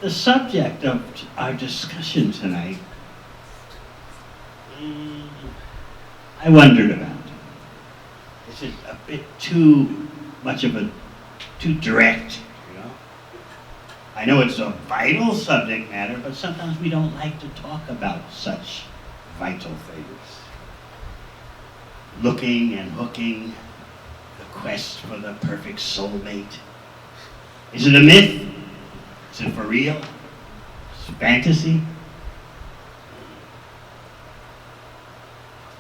The subject of our discussion tonight, I wondered about. Is it a bit too much of too direct, you know? I know it's a vital subject matter, but sometimes we don't like to talk about such vital things. Looking and hooking, the quest for the perfect soulmate. Is it a myth? Is it for real? Is it fantasy?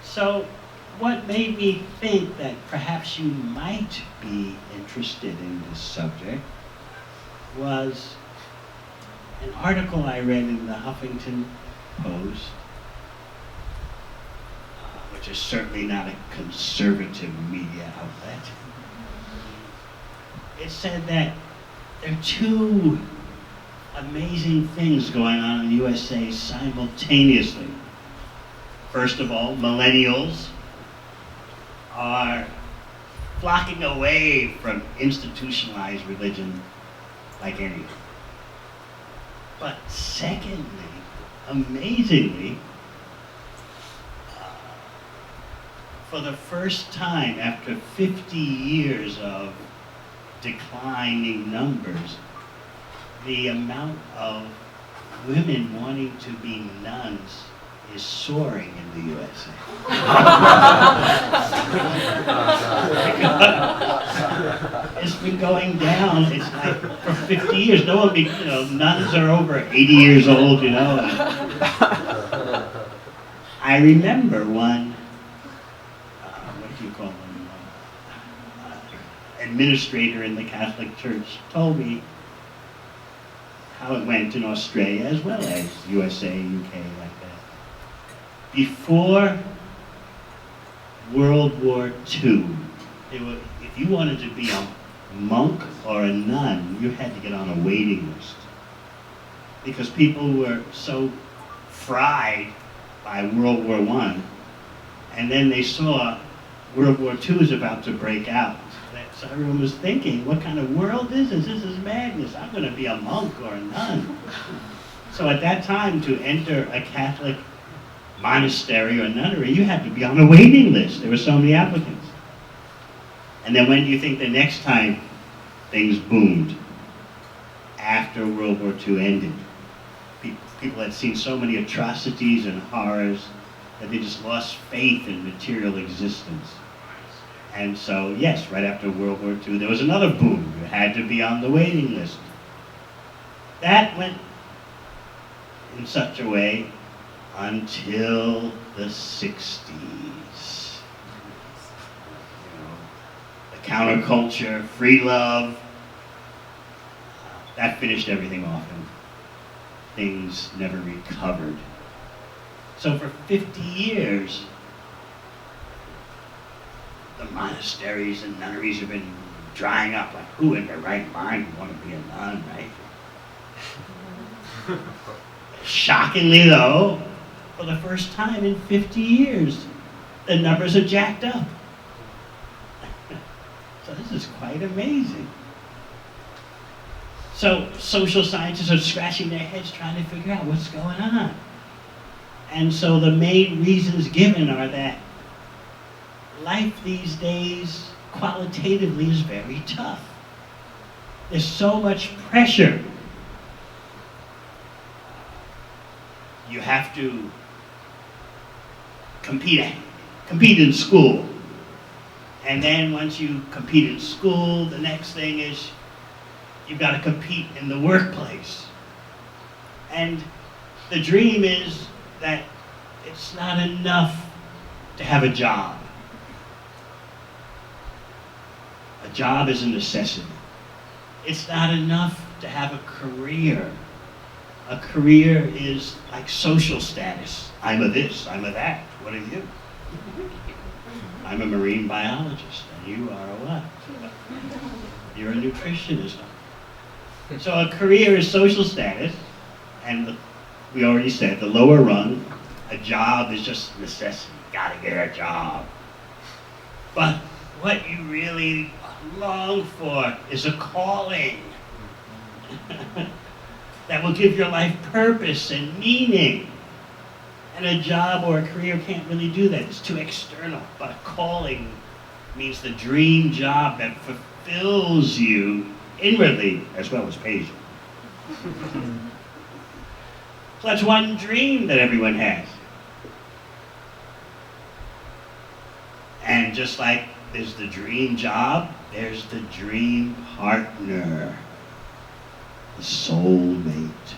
So, what made me think that perhaps you might be interested in this subject was an article I read in the Huffington Post, which is certainly not a conservative media outlet. It said that there are two amazing things going on in the USA simultaneously. First of all, millennials are flocking away from institutionalized religion like anything. But secondly, amazingly, for the first time after 50 years of declining numbers, the amount of women wanting to be nuns is soaring in the USA. It's been going down. It's like for 50 years. No one, nuns are over 80 years old, I remember one, what do you call them, administrator in the Catholic Church told me how it went in Australia as well as USA, UK, like that. Before World War II, if you wanted to be a monk or a nun, you had to get on a waiting list. Because people were so fried by World War I, and then they saw World War II is about to break out. So everyone was thinking, what kind of world is this? This is madness. I'm going to be a monk or a nun. So at that time, to enter a Catholic monastery or nunnery, you had to be on a waiting list. There were so many applicants. And then when do you think the next time things boomed? After World War II ended. People had seen so many atrocities and horrors that they just lost faith in material existence. And so, yes, right after World War II, there was another boom. You had to be on the waiting list. That went in such a way until the 60s. The counterculture, free love, that finished everything off, and things never recovered. So for 50 years, the monasteries and nunneries have been drying up. Like, who in their right mind would want to be a nun, right? Shockingly, though, for the first time in 50 years, the numbers are jacked up. So this is quite amazing. So social scientists are scratching their heads trying to figure out what's going on. And so the main reasons given are that life these days, qualitatively, is very tough. There's so much pressure. You have to compete in school. And then once you compete in school, the next thing is you've got to compete in the workplace. And the dream is that it's not enough to have a job. A job is a necessity. It's not enough to have a career. A career is like social status. I'm a this, I'm a that. What are you? I'm a marine biologist, and you are a what? You're a nutritionist. So a career is social status, and we already said the lower rung, a job is just necessity. Gotta get a job. But what you really long for is a calling. that will give your life purpose and meaning. And a job or a career can't really do that. It's too external. But a calling means the dream job that fulfills you inwardly as well as pays you. So that's one dream that everyone has. And just like there's the dream job, there's the dream partner, the soulmate,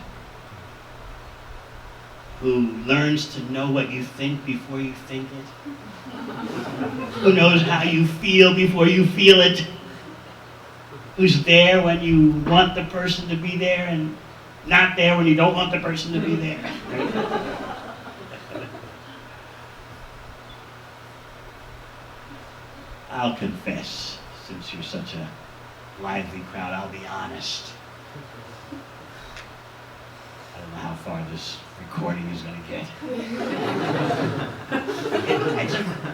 who learns to know what you think before you think it, who knows how you feel before you feel it, who's there when you want the person to be there and not there when you don't want the person to be there. I'll confess, since you're such a lively crowd, I'll be honest. I don't know how far this recording is going to get.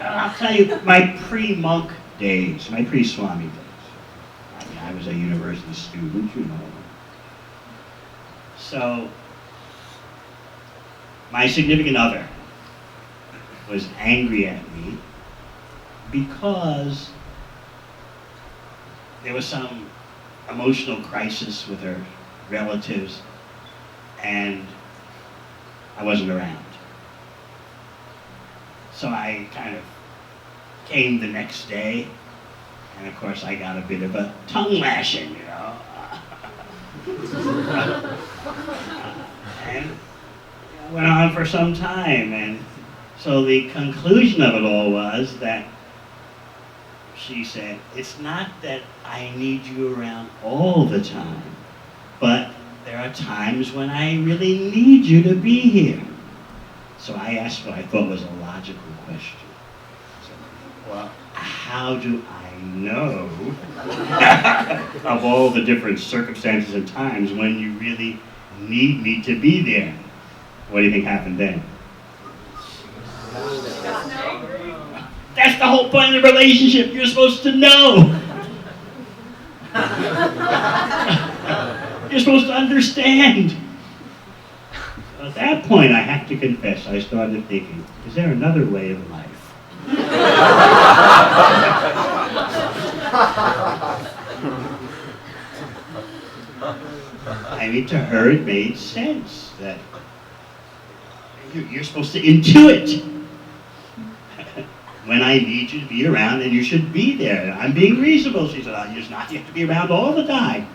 I'll tell you, my pre-monk days, my pre-Swami days. I mean, I was a university student, you know. So, my significant other was angry at me because there was some emotional crisis with her relatives and I wasn't around. So I kind of came the next day, and of course I got a bit of a tongue lashing, you know. And it went on for some time, and so the conclusion of it all was that she said, it's not that I need you around all the time, but there are times when I really need you to be here. So I asked what I thought was a logical question. So, well, how do I know of all the different circumstances and times when you really need me to be there? What do you think happened then? That's the whole point of the relationship. You're supposed to know. You're supposed to understand. So at that point, I have to confess, I started thinking, is there another way of life? I mean, to her it made sense that you're supposed to intuit when I need you to be around, and you should be there. I'm being reasonable. She said, oh, you have to be around all the time.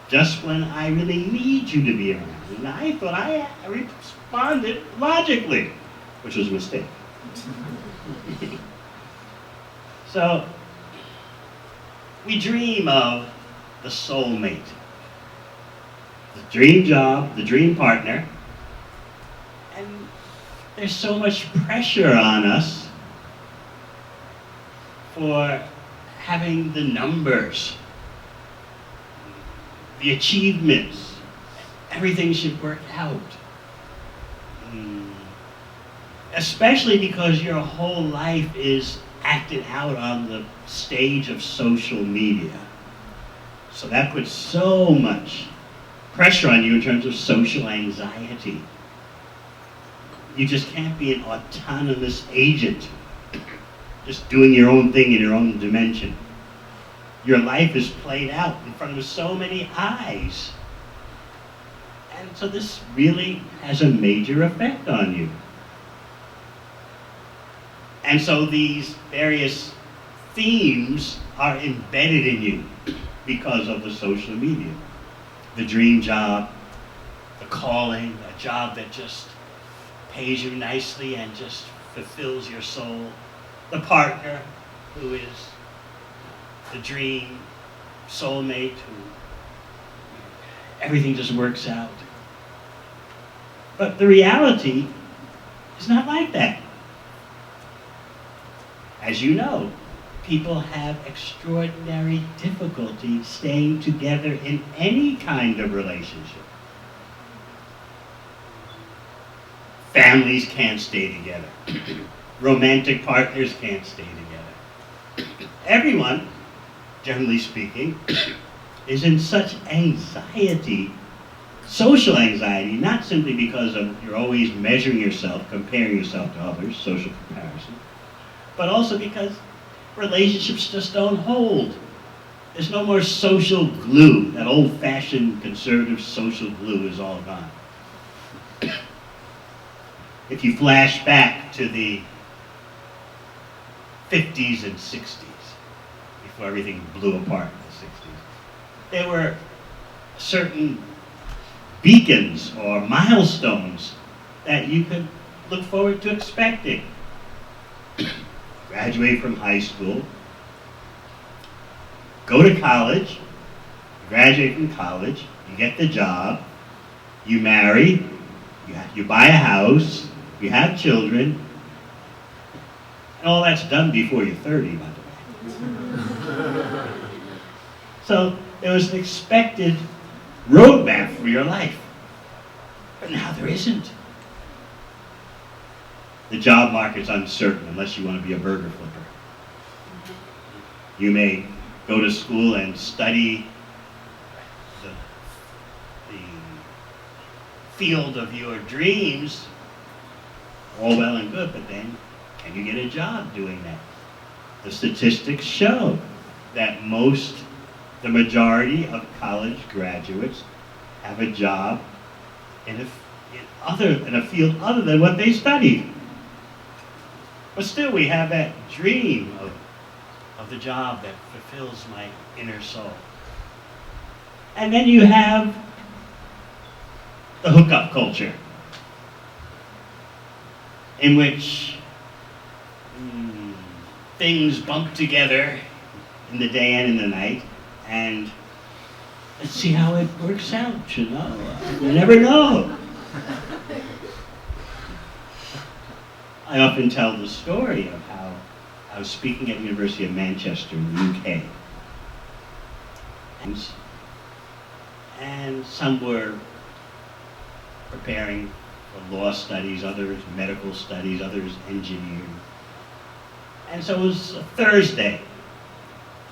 Just when I really need you to be around. And I thought I responded logically, which was a mistake. So, we dream of the soulmate, the dream job, the dream partner, and there's so much pressure on us for having the numbers, the achievements, everything should work out. Especially because your whole life is acted out on the stage of social media. So that puts so much pressure on you in terms of social anxiety. You just can't be an autonomous agent, just doing your own thing in your own dimension. Your life is played out in front of so many eyes. And so this really has a major effect on you. And so these various themes are embedded in you because of the social media. The dream job, the calling, a job that just pays you nicely and just fulfills your soul. The partner who is the dream soulmate, who everything just works out. But the reality is not like that. As you know, people have extraordinary difficulty staying together in any kind of relationship. Families can't stay together. Romantic partners can't stay together. Everyone, generally speaking, is in such anxiety, social anxiety, not simply because you're always measuring yourself, comparing yourself to others, social comparison, but also because relationships just don't hold. There's no more social glue. That old-fashioned conservative social glue is all gone. If you flash back to the 50s and 60s, before everything blew apart in the 60s, there were certain beacons or milestones that you could look forward to expecting. Graduate from high school, go to college, graduate from college, you get the job, you marry, you buy a house, you have children, and all that's done before you're 30, by the way. So there was an expected roadmap for your life. But now there isn't. The job market's uncertain unless you want to be a burger flipper. You may go to school and study the field of your dreams, all well and good, but then can you get a job doing that? The statistics show that the majority of college graduates have a job in a field other than what they studied. But still we have that dream of the job that fulfills my inner soul. And then you have the hookup culture, in which things bump together in the day and in the night, and let's see how it works out, you know. You never know. I often tell the story of how I was speaking at the University of Manchester in the UK. And some were preparing for law studies, others medical studies, others engineering. And so it was a Thursday,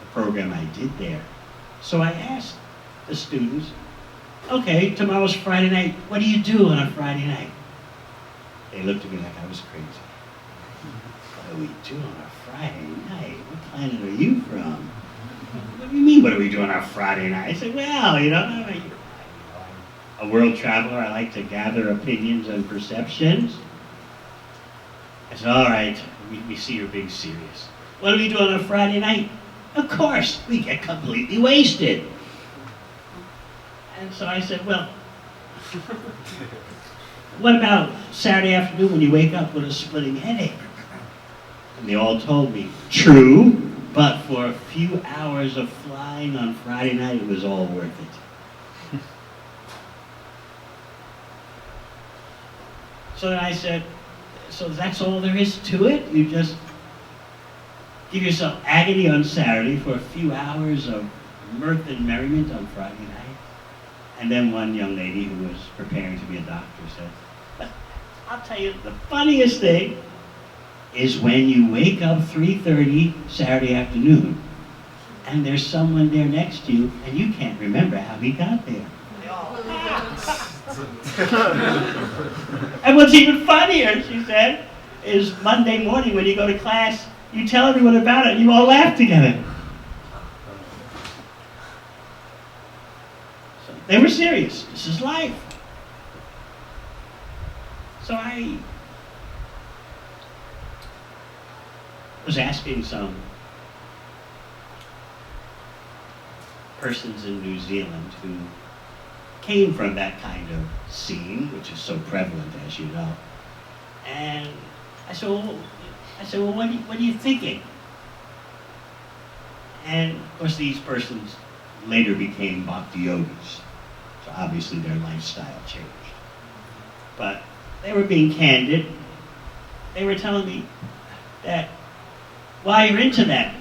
the program I did there. So I asked the students, okay, tomorrow's Friday night, what do you do on a Friday night? They looked at me like I was crazy. What do we do on a Friday night? What planet are you from? What do you mean, what do we do on a Friday night? I said, well, you know, I'm a world traveler. I like to gather opinions and perceptions. I said, all right, we see you're being serious. What do we do on a Friday night? Of course, we get completely wasted. And so I said, well, what about Saturday afternoon when you wake up with a splitting headache? And they all told me, true, but for a few hours of flying on Friday night, it was all worth it. So then I said, so that's all there is to it? You just give yourself agony on Saturday for a few hours of mirth and merriment on Friday night? And then one young lady who was preparing to be a doctor said, but I'll tell you, the funniest thing is when you wake up 3:30 Saturday afternoon and there's someone there next to you and you can't remember how he got there. And what's even funnier, she said, is Monday morning when you go to class, you tell everyone about it and you all laugh together. So they were serious. This is life. So I was asking some persons in New Zealand who came from that kind of scene, which is so prevalent, as you know. And I said, well, what are you thinking? And of course, these persons later became bhakti yogis, so obviously their lifestyle changed. But they were being candid. They were telling me that while you're into that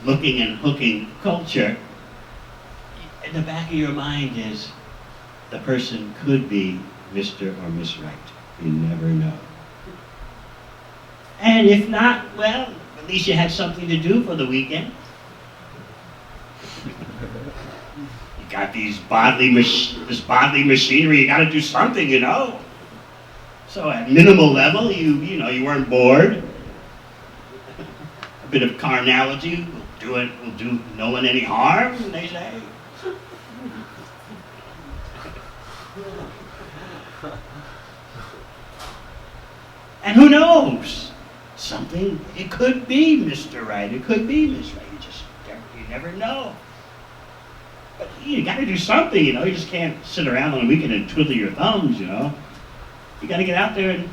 looking and hooking culture, in the back of your mind is the person could be Mr. or Miss Right. You never know. And if not, well, at least you had something to do for the weekend. got this bodily machinery. You got to do something, you know. So at minimal level, you weren't bored. A bit of carnality will do no one any harm, they say. And who knows? Something, it could be Mr. Right, it could be Miss Right. You never know. But you got to do something, you know. You just can't sit around on a weekend and twiddle your thumbs, you know. You got to get out there and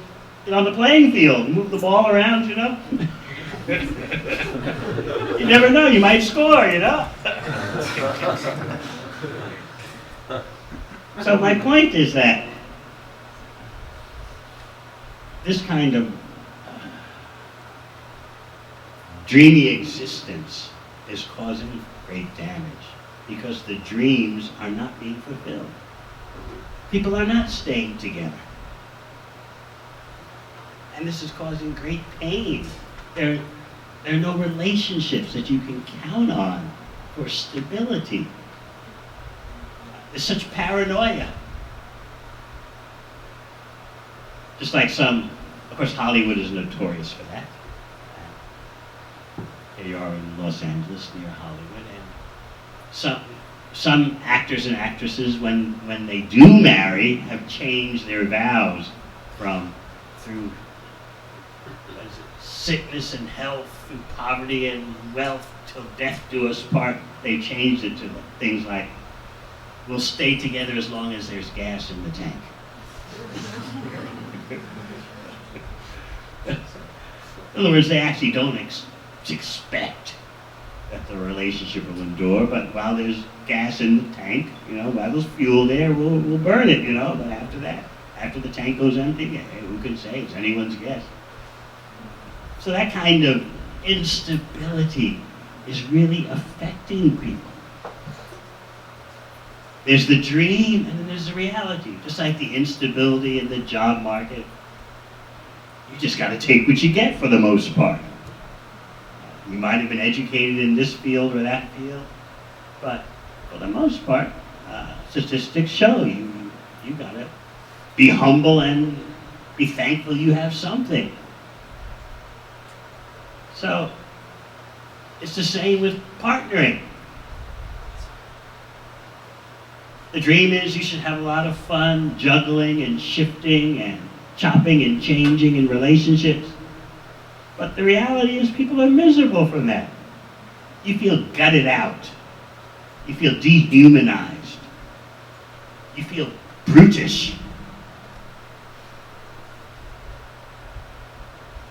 get on the playing field and move the ball around, you know. You never know, you might score, you know. So my point is that this kind of dreamy existence is causing great damage because the dreams are not being fulfilled. People are not staying together. And this is causing great pain. There are no relationships that you can count on for stability. There's such paranoia. Just like of course Hollywood is notorious for that. Here you are in Los Angeles near Hollywood, and some actors and actresses, when they do marry, have changed their vows through sickness and health, through poverty and wealth, till death do us part. They changed it to things like, we'll stay together as long as there's gas in the tank. In other words, they actually don't expect that the relationship will endure, but while there's gas in the tank, you know, while there's fuel there, we'll burn it, you know, but after the tank goes empty, who can say? It's anyone's guess. So that kind of instability is really affecting people. There's the dream and then there's the reality. Just like the instability in the job market, you just got to take what you get for the most part. You might have been educated in this field or that field, but for the most part, statistics show you got to be humble and be thankful you have something. So it's the same with partnering. The dream is you should have a lot of fun juggling and shifting and chopping and changing in relationships. But the reality is people are miserable from that. You feel gutted out. You feel dehumanized. You feel brutish.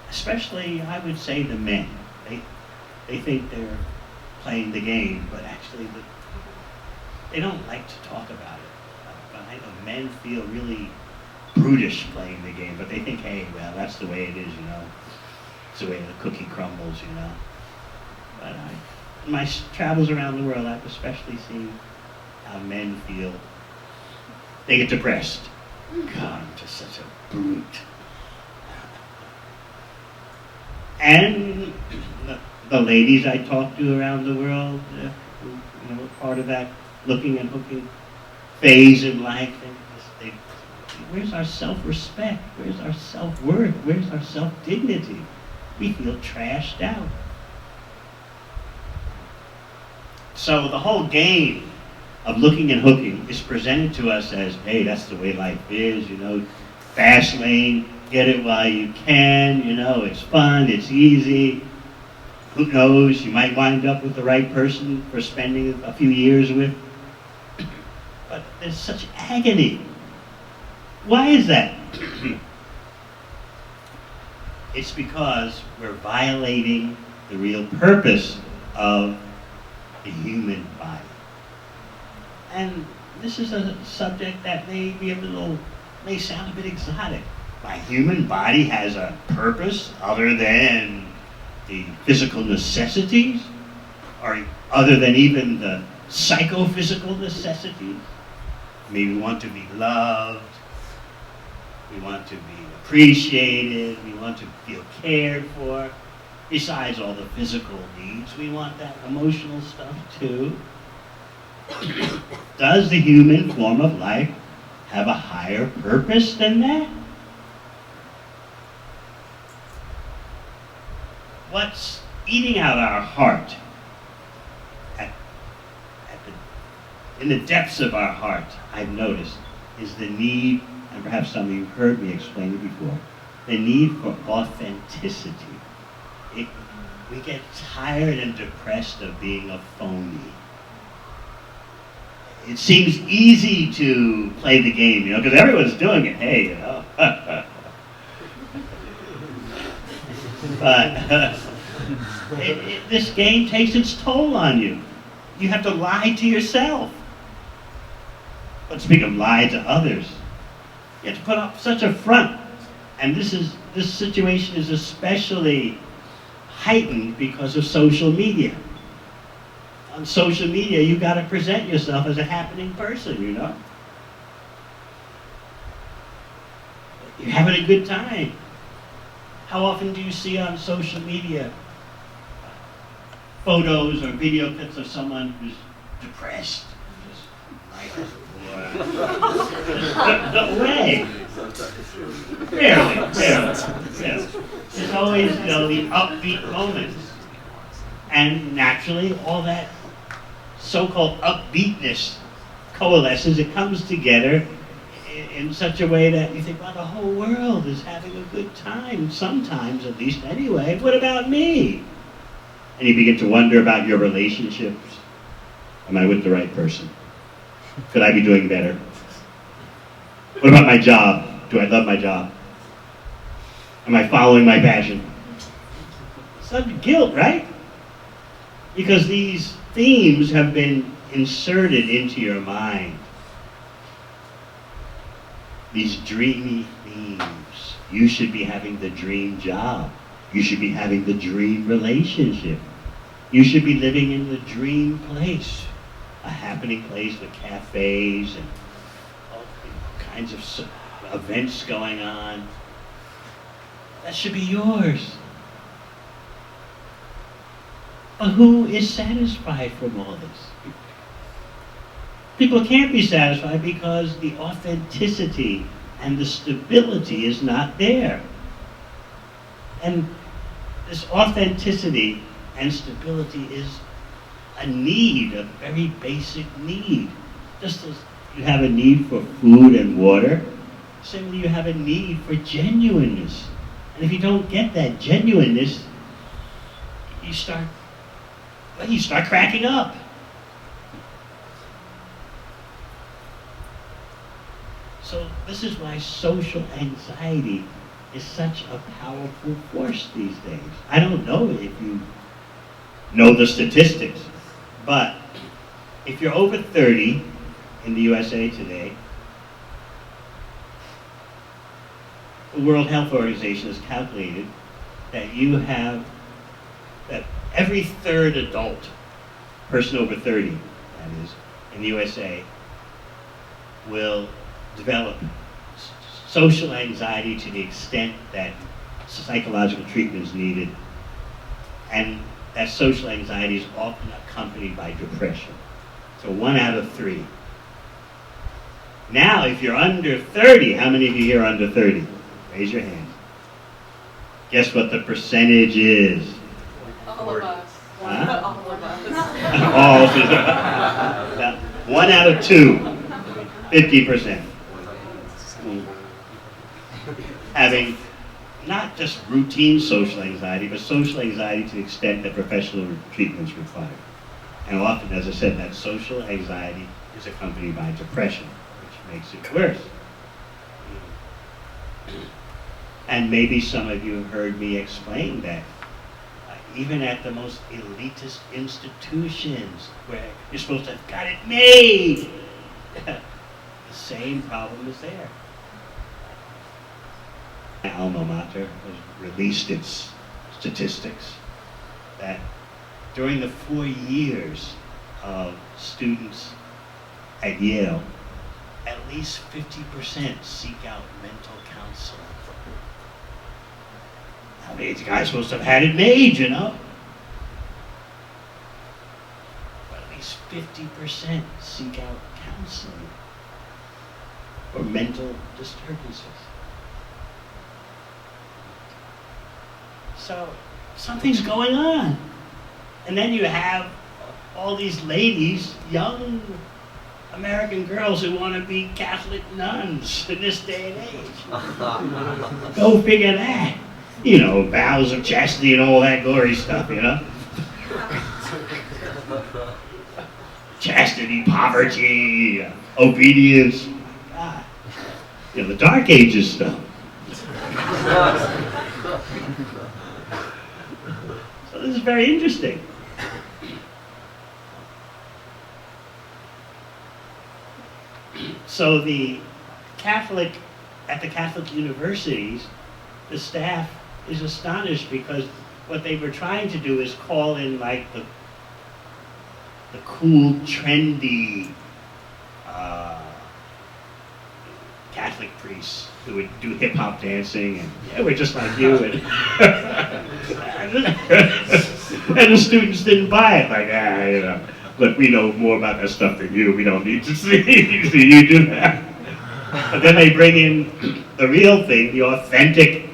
Especially, I would say, the men. They think they're playing the game, but actually they don't like to talk about it. But I know men feel really brutish playing the game, but they think, hey, well, that's the way it is, you know. It's the way the cookie crumbles, you know. But in my travels around the world, I've especially seen how men feel. They get depressed. God, I'm just such a brute. And the ladies I talk to around the world, who are part of that looking and hooking phase in life, where's our self-respect? Where's our self-worth? Where's our self-dignity? We feel trashed out. So the whole game of looking and hooking is presented to us as, hey, that's the way life is, you know, fast lane, get it while you can, you know, it's fun, it's easy. Who knows, you might wind up with the right person for spending a few years with. But there's such agony. Why is that? It's because we're violating the real purpose of the human body. And this is a subject that may sound a bit exotic. My human body has a purpose other than the physical necessities, or other than even the psychophysical necessities. Maybe we want to be loved, we want to be appreciated, we want to feel cared for. Besides all the physical needs, we want that emotional stuff too. Does the human form of life have a higher purpose than that? What's eating out our heart, in the depths of our heart, I've noticed, is the need, and perhaps some of you heard me explain it before, the need for authenticity. We get tired and depressed of being a phony. It seems easy to play the game, because everyone's doing it. Hey, But this game takes its toll on you. You have to lie to yourself. But speak of lie to others, you have to put up such a front. And this situation is especially heightened because of social media. On social media, you got to present yourself as a happening person, You're having a good time. How often do you see on social media photos or video clips of someone who's depressed? No way. Rarely. There's always, the upbeat moments. And naturally, all that so-called upbeatness coalesces. It comes together in such a way that you think, well, the whole world is having a good time, sometimes at least anyway. What about me? And you begin to wonder about your relationships. Am I with the right person? Could I be doing better? What about my job? Do I love my job? Am I following my passion? Some guilt, right? Because these themes have been inserted into your mind. These dreamy themes. You should be having the dream job. You should be having the dream relationship. You should be living in the dream place. A happening place with cafes and all kinds of events going on. That should be yours. But who is satisfied from all this? People can't be satisfied because the authenticity and the stability is not there. And this authenticity and stability is a need, a very basic need. Just as you have a need for food and water, similarly you have a need for genuineness. And if you don't get that genuineness, you start cracking up. So this is why social anxiety is such a powerful force these days. I don't know if you know the statistics, but if you're over 30 in the USA today, the World Health Organization has calculated that that every third adult, person over 30, that is, in the USA, will develop social anxiety to the extent that psychological treatment is needed, and that social anxiety is often accompanied by depression. So 1 out of 3. Now, if you're under 30, how many of you here are under 30? Raise your hand. Guess what the percentage is? All of us. Huh? All of us. All 1 out of 2, 50%. Having not just routine social anxiety, but social anxiety to the extent that professional treatment is required. And often, as I said, that social anxiety is accompanied by depression, which makes it worse. And maybe some of you have heard me explain that even at the most elitist institutions where you're supposed to have got it made, the same problem is there. My alma mater has released its statistics that during the 4 years of students at Yale, at least 50% seek out mental counseling. I mean, the guy's supposed to have had it made, But at least 50% seek out counseling for mental disturbances. So something's going on. And then you have all these ladies, young American girls who want to be Catholic nuns in this day and age. Go figure that. You know, vows of chastity and all that glory stuff, you know? Chastity, poverty, obedience. God. You know, the Dark Ages stuff. So this is very interesting. So at the Catholic universities, the staff is astonished because what they were trying to do is call in like the cool, trendy Catholic priests who would do hip-hop dancing and, yeah, we're just like you. And, and the students didn't buy it, like, you know, look, we know more about that stuff than you. We don't need to see you do that. But then they bring in the real thing, the authentic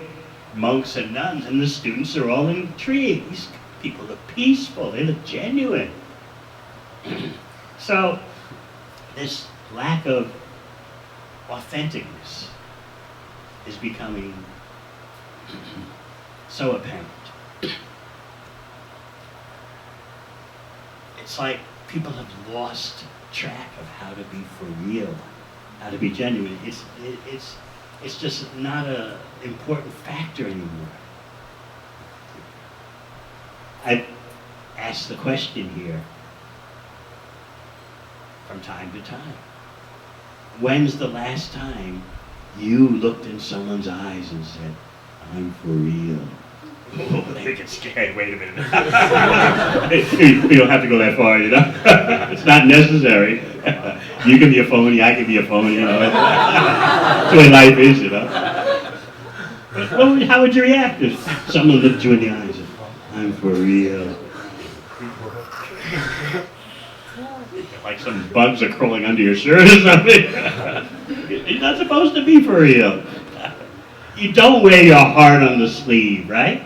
monks and nuns, and the students are all intrigued. These people look peaceful, they look genuine. So this lack of authenticness is becoming so apparent. It's like people have lost track of how to be for real, how to be genuine. It's just not an important factor anymore. I've asked the question here from time to time. When's the last time you looked in someone's eyes and said, I'm for real? Oh, they get scared. Wait a minute. We don't have to go that far, you know? It's not necessary. You can be a phony, I can be a phony, you know? That's the way life is, you know? But how would you react if someone looked you in the eyes and said, I'm for real? Like some bugs are crawling under your shirt or something. You're not supposed to be for real. You don't wear your heart on the sleeve, right?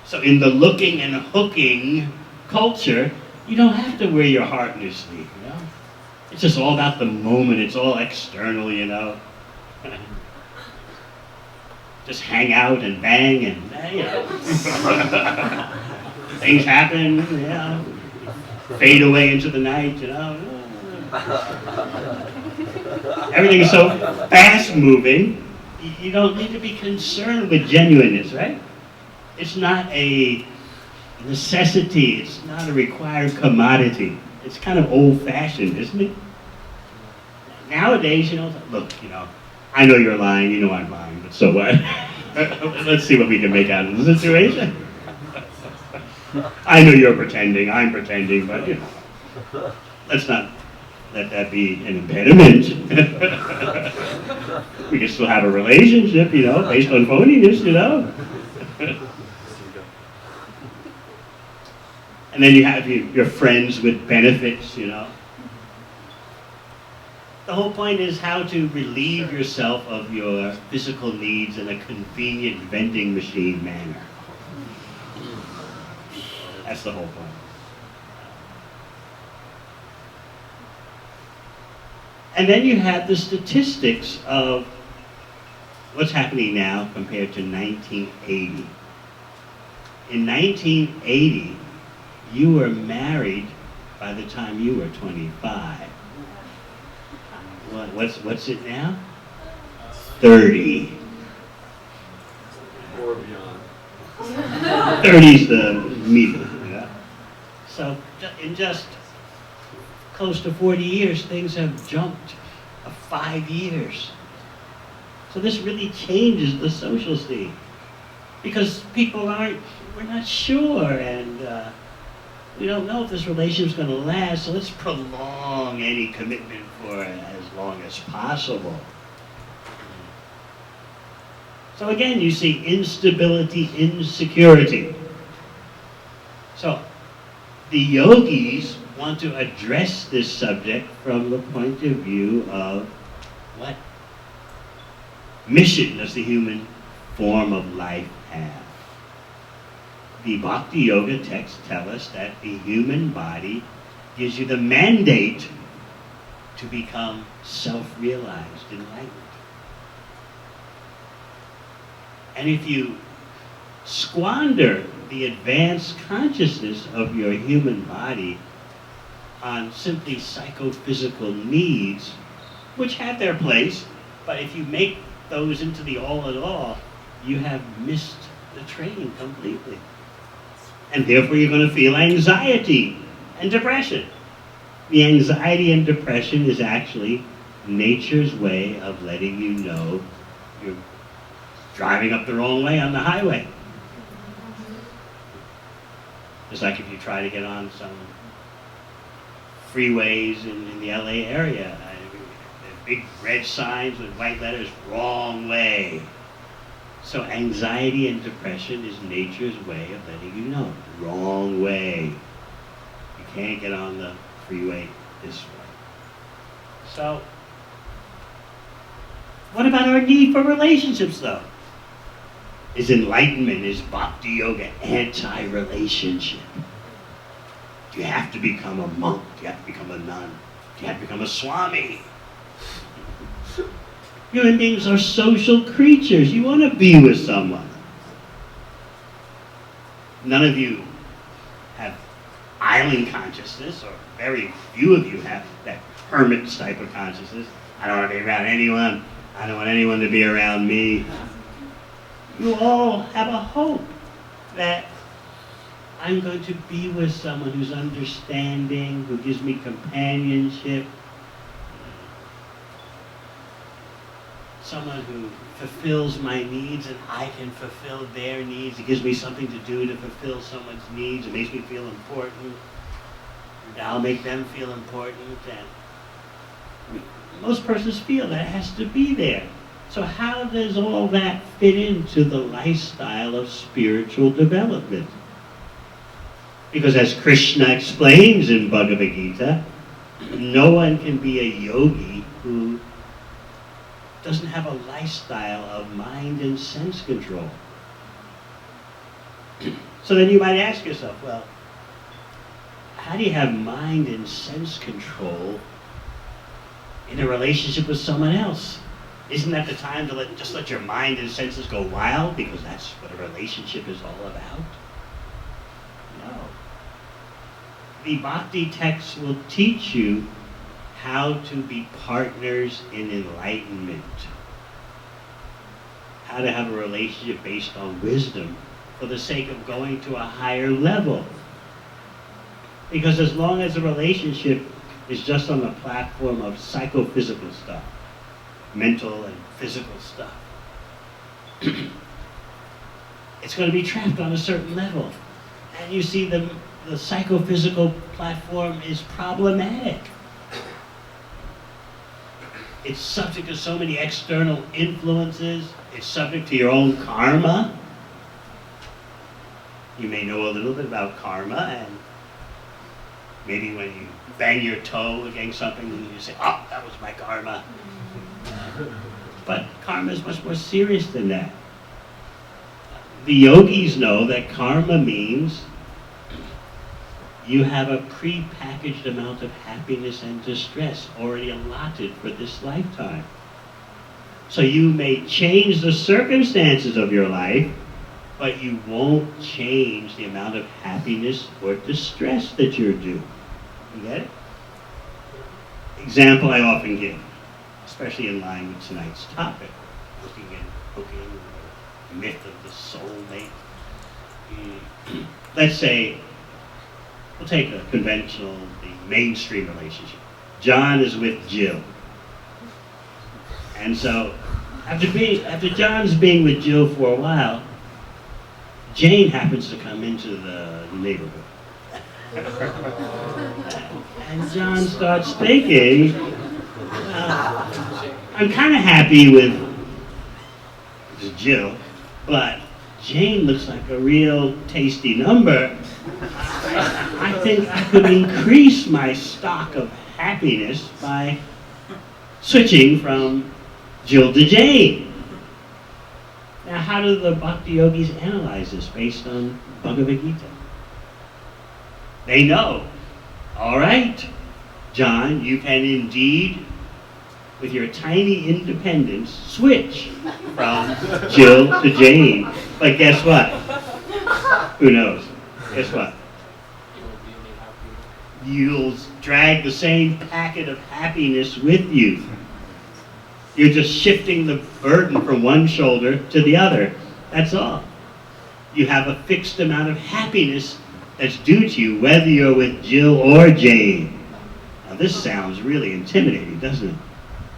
So in the looking and hooking culture, you don't have to wear your heart on your sleeve, you know? It's just all about the moment. It's all external, you know? Just hang out and bang and, you know. Things happen, you know. Fade away into the night, you know. Everything is so fast-moving, you don't need to be concerned with genuineness, right? It's not a necessity. It's not a required commodity. It's kind of old-fashioned, isn't it? Nowadays, you know, look, you know, I know you're lying, you know I'm lying, but so what? Let's see what we can make out of the situation. I know you're pretending, I'm pretending, but, you know, let's not let that be an impediment. We can still have a relationship, you know, based on phoniness, you know. And then you have your friends with benefits, you know. The whole point is how to relieve yourself of your physical needs in a convenient vending machine manner. That's the whole point. And then you have the statistics of what's happening now compared to 1980. In 1980, you were married by the time you were 25. What's it now? 30. Or beyond. 30's the median, you know? So in just close to 40 years, things have jumped 5 years. So this really changes the social scene. Because people we're not sure, and we don't know if this relationship's going to last, so let's prolong any commitment for as long as possible. So again, you see instability, insecurity. So The yogis want to address this subject from the point of view of what mission does the human form of life have? The Bhakti Yoga texts tell us that the human body gives you the mandate to become self-realized, enlightened. And if you squander the advanced consciousness of your human body on simply psychophysical needs, which have their place, but if you make those into the all in all, you have missed the train completely. And therefore you're going to feel anxiety and depression. The anxiety and depression is actually nature's way of letting you know you're driving up the wrong way on the highway. It's like if you try to get on some freeways in the LA area, big red signs with white letters, wrong way. So anxiety and depression is nature's way of letting you know, wrong way. You can't get on the freeway this way. So, what about our need for relationships though? Is enlightenment, is Bhakti Yoga anti-relationship? Do you have to become a monk? Do you have to become a nun? Do you have to become a Swami? Human beings are social creatures. You want to be with someone. None of you have island consciousness, or very few of you have that hermit type of consciousness. I don't want to be around anyone. I don't want anyone to be around me. You all have a hope that I'm going to be with someone who's understanding, who gives me companionship, someone who fulfills my needs and I can fulfill their needs. It gives me something to do to fulfill someone's needs. It makes me feel important. And I'll make them feel important. And most persons feel that has to be there. So how does all that fit into the lifestyle of spiritual development? Because as Krishna explains in Bhagavad Gita, no one can be a yogi who doesn't have a lifestyle of mind and sense control. So then you might ask yourself, well, how do you have mind and sense control in a relationship with someone else? Isn't that the time to just let your mind and senses go wild? Because that's what a relationship is all about. No. The Bhakti texts will teach you how to be partners in enlightenment. How to have a relationship based on wisdom for the sake of going to a higher level. Because as long as a relationship is just on the platform of psychophysical stuff, mental and physical stuff, it's going to be trapped on a certain level. And you see the psychophysical platform is problematic. It's subject to so many external influences. It's subject to your own karma. You may know a little bit about karma, and maybe when you bang your toe against something, you say, oh, that was my karma. But karma is much more serious than that. The yogis know that karma means you have a pre-packaged amount of happiness and distress already allotted for this lifetime. So you may change the circumstances of your life, but you won't change the amount of happiness or distress that you're due. You get it? Example I often give, especially in line with tonight's topic, looking at cooking, the myth of the soulmate. Let's say, we'll take a conventional, the mainstream relationship. John is with Jill. And so, after John's being with Jill for a while, Jane happens to come into the neighborhood. And John starts thinking, I'm kind of happy with Jill, but Jane looks like a real tasty number. I think I could increase my stock of happiness by switching from Jill to Jane. Now, how do the Bhakti Yogis analyze this based on Bhagavad Gita? They know, all right, John, you can indeed, with your tiny independence, switch from Jill to Jane. But guess what? Who knows? Guess what? You'll drag the same packet of happiness with you. You're just shifting the burden from one shoulder to the other. That's all. You have a fixed amount of happiness that's due to you, whether you're with Jill or Jane. Now this sounds really intimidating, doesn't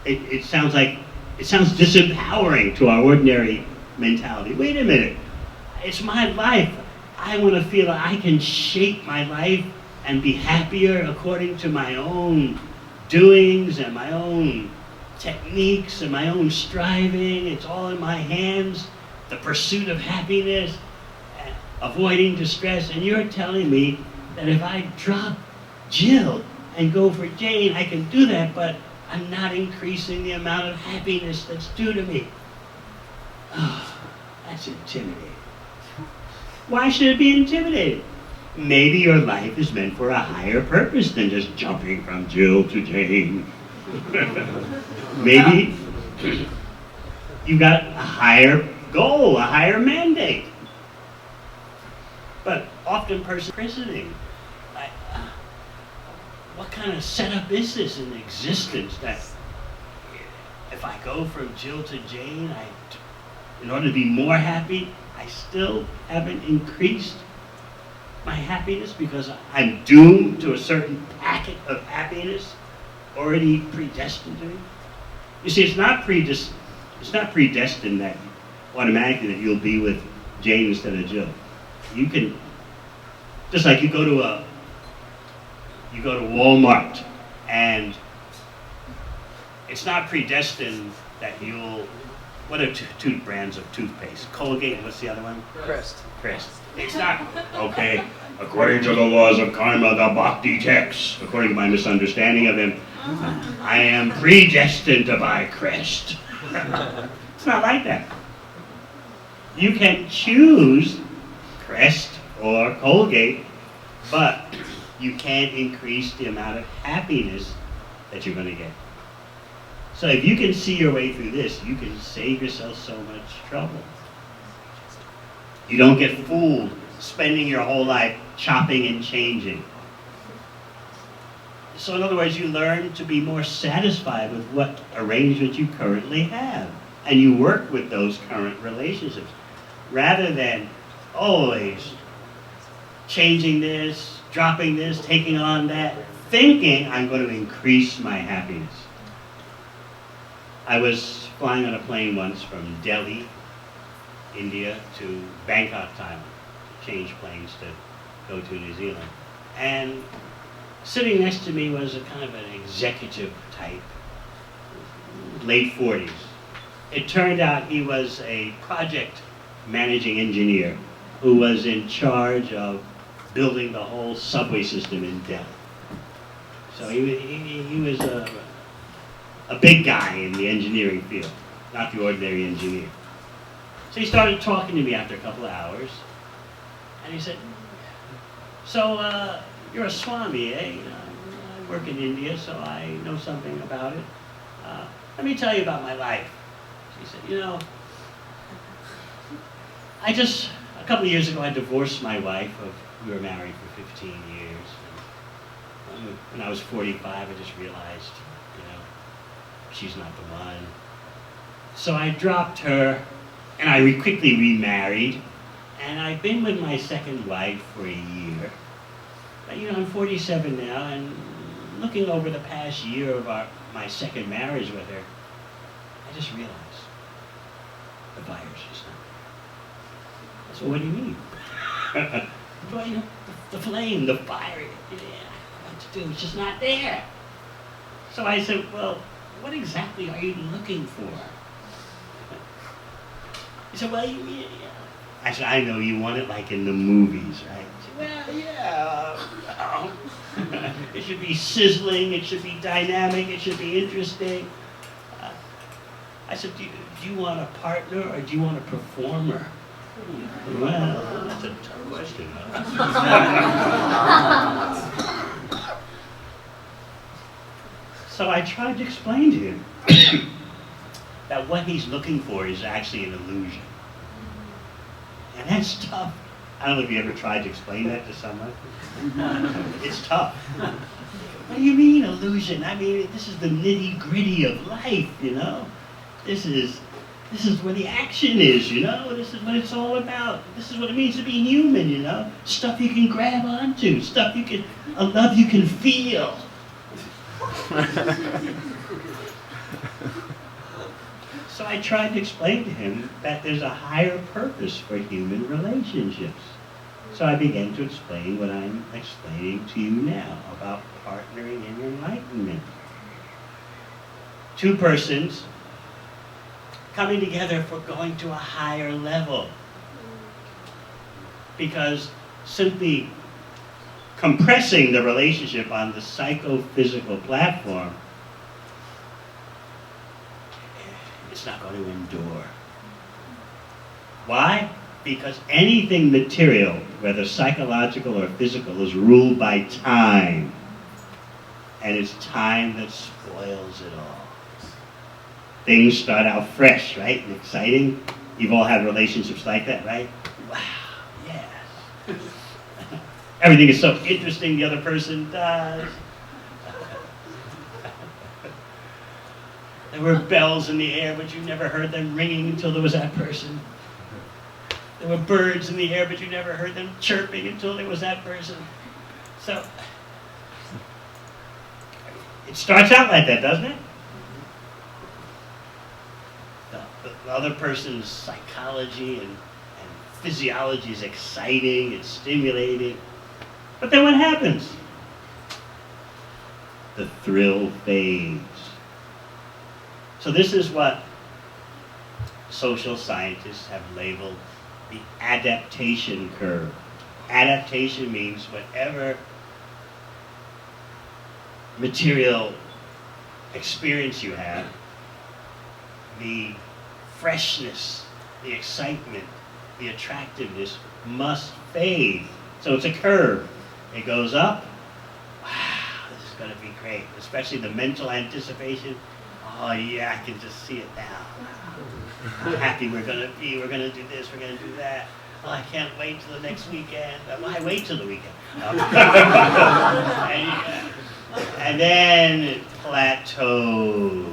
it? It sounds disempowering to our ordinary mentality. Wait a minute. It's my life. I want to feel that I can shape my life and be happier according to my own doings and my own techniques and my own striving. It's all in my hands. The pursuit of happiness, avoiding distress. And you're telling me that if I drop Jill and go for Jane, I can do that, but I'm not increasing the amount of happiness that's due to me. Oh, that's intimidating. Why should it be intimidating? Maybe your life is meant for a higher purpose than just jumping from Jill to Jane. Maybe you got a higher goal, a higher mandate. But often personing, like, what kind of setup is this in existence that if I go from Jill to Jane, in order to be more happy, I still haven't increased my happiness because I'm doomed to a certain packet of happiness already predestined to me? You see, it's not predestined that automatically that you'll be with Jane instead of Jill. You can, just like you go to Walmart, and it's not predestined that you'll. What are two brands of toothpaste? Colgate, and what's the other one? Crest. It's not. Okay, according to the laws of karma, the Bhakti text, according to my misunderstanding of him, I am predestined to buy Crest. It's not like that. You can choose Crest or Colgate, but you can't increase the amount of happiness that you're going to get. So if you can see your way through this, you can save yourself so much trouble. You don't get fooled spending your whole life chopping and changing. So in other words, you learn to be more satisfied with what arrangement you currently have. And you work with those current relationships. Rather than always changing this, dropping this, taking on that, thinking I'm going to increase my happiness. I was flying on a plane once from Delhi, India, to Bangkok, Thailand. Change planes to go to New Zealand. And sitting next to me was a kind of an executive type, late 40s. It turned out he was a project managing engineer who was in charge of building the whole subway system in Delhi. So he was a big guy in the engineering field, not the ordinary engineer. So he started talking to me after a couple of hours, and he said, so you're a Swami, eh? I work in India, so I know something about it. Let me tell you about my life. So he said, a couple of years ago, I divorced my wife. We were married for 15 years. And when I was 45, I just realized, she's not the one. So I dropped her, and I quickly remarried, and I've been with my second wife for a year. But, I'm 47 now, and looking over the past year of my second marriage with her, I just realized the fire's just not there. So what do you mean? The flame, the fire, what to do, it's just not there. So I said, well, what exactly are you looking for? He said, well, I said, I know you want it like in the movies, right? He said, well, yeah. should be sizzling, it should be dynamic, it should be interesting. I said, do you want a partner or do you want a performer? Well, that's a tough question. So I tried to explain to him that what he's looking for is actually an illusion. And that's tough. I don't know if you ever tried to explain that to someone. It's tough. What do you mean, illusion? I mean, this is the nitty-gritty of life, you know? This is where the action is, you know? This is what it's all about. This is what it means to be human, you know? Stuff you can grab onto, a love you can feel. So I tried to explain to him that there's a higher purpose for human relationships. So I began to explain what I'm explaining to you now about partnering in enlightenment. Two persons coming together for going to a higher level. Because simply compressing the relationship on the psychophysical platform, it's not going to endure. Why? Because anything material, whether psychological or physical, is ruled by time. And it's time that spoils it all. Things start out fresh, right? And exciting. You've all had relationships like that, right? Wow, yes. Everything is so interesting the other person does. There were bells in the air, but you never heard them ringing until there was that person. There were birds in the air, but you never heard them chirping until there was that person. So, it starts out like that, doesn't it? The other person's psychology and physiology is exciting, it's stimulating. But then what happens? The thrill fades. So this is what social scientists have labeled the adaptation curve. Adaptation means whatever material experience you have, the freshness, the excitement, the attractiveness must fade. So it's a curve. It goes up. Wow, this is going to be great. Especially the mental anticipation. Oh yeah, I can just see it now. How happy we're going to be. We're going to do this. We're going to do that. Oh, I can't wait till the next weekend. Why wait till the weekend? And then it plateaus.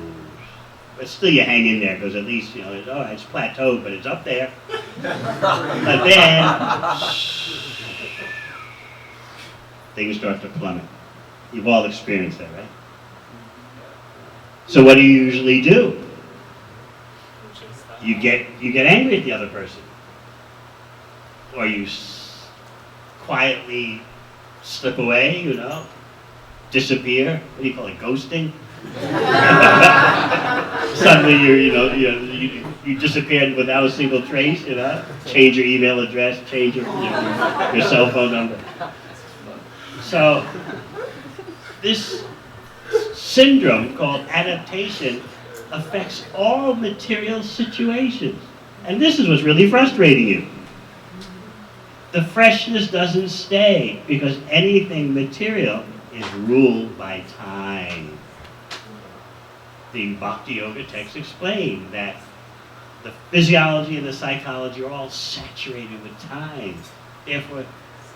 But still you hang in there because at least, you know, it's plateaued, but it's up there. But then, things start to plummet. You've all experienced that, right? So what do you usually do? You get angry at the other person. Or you quietly slip away, you know, disappear. What do you call it, ghosting? Suddenly you disappeared without a single trace, you know. Change your email address, change your cell phone number. So this syndrome called adaptation affects all material situations. And this is what's really frustrating you. The freshness doesn't stay because anything material is ruled by time. The Bhakti Yoga texts explain that the physiology and the psychology are all saturated with time. Therefore,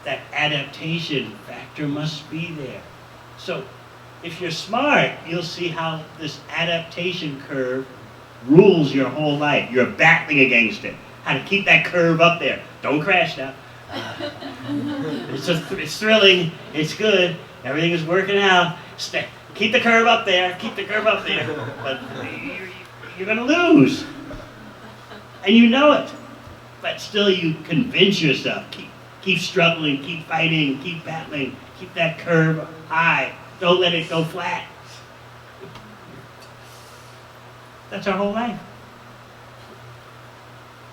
that adaptation factor must be there. So, if you're smart, you'll see how this adaptation curve rules your whole life. You're battling against it. How to keep that curve up there. Don't crash now. It's thrilling. It's good. Everything is working out. Keep the curve up there. Keep the curve up there. But you're going to lose. And you know it. But still you convince yourself. Keep struggling. Keep fighting. Keep battling. Keep that curve high. Don't let it go flat. That's our whole life.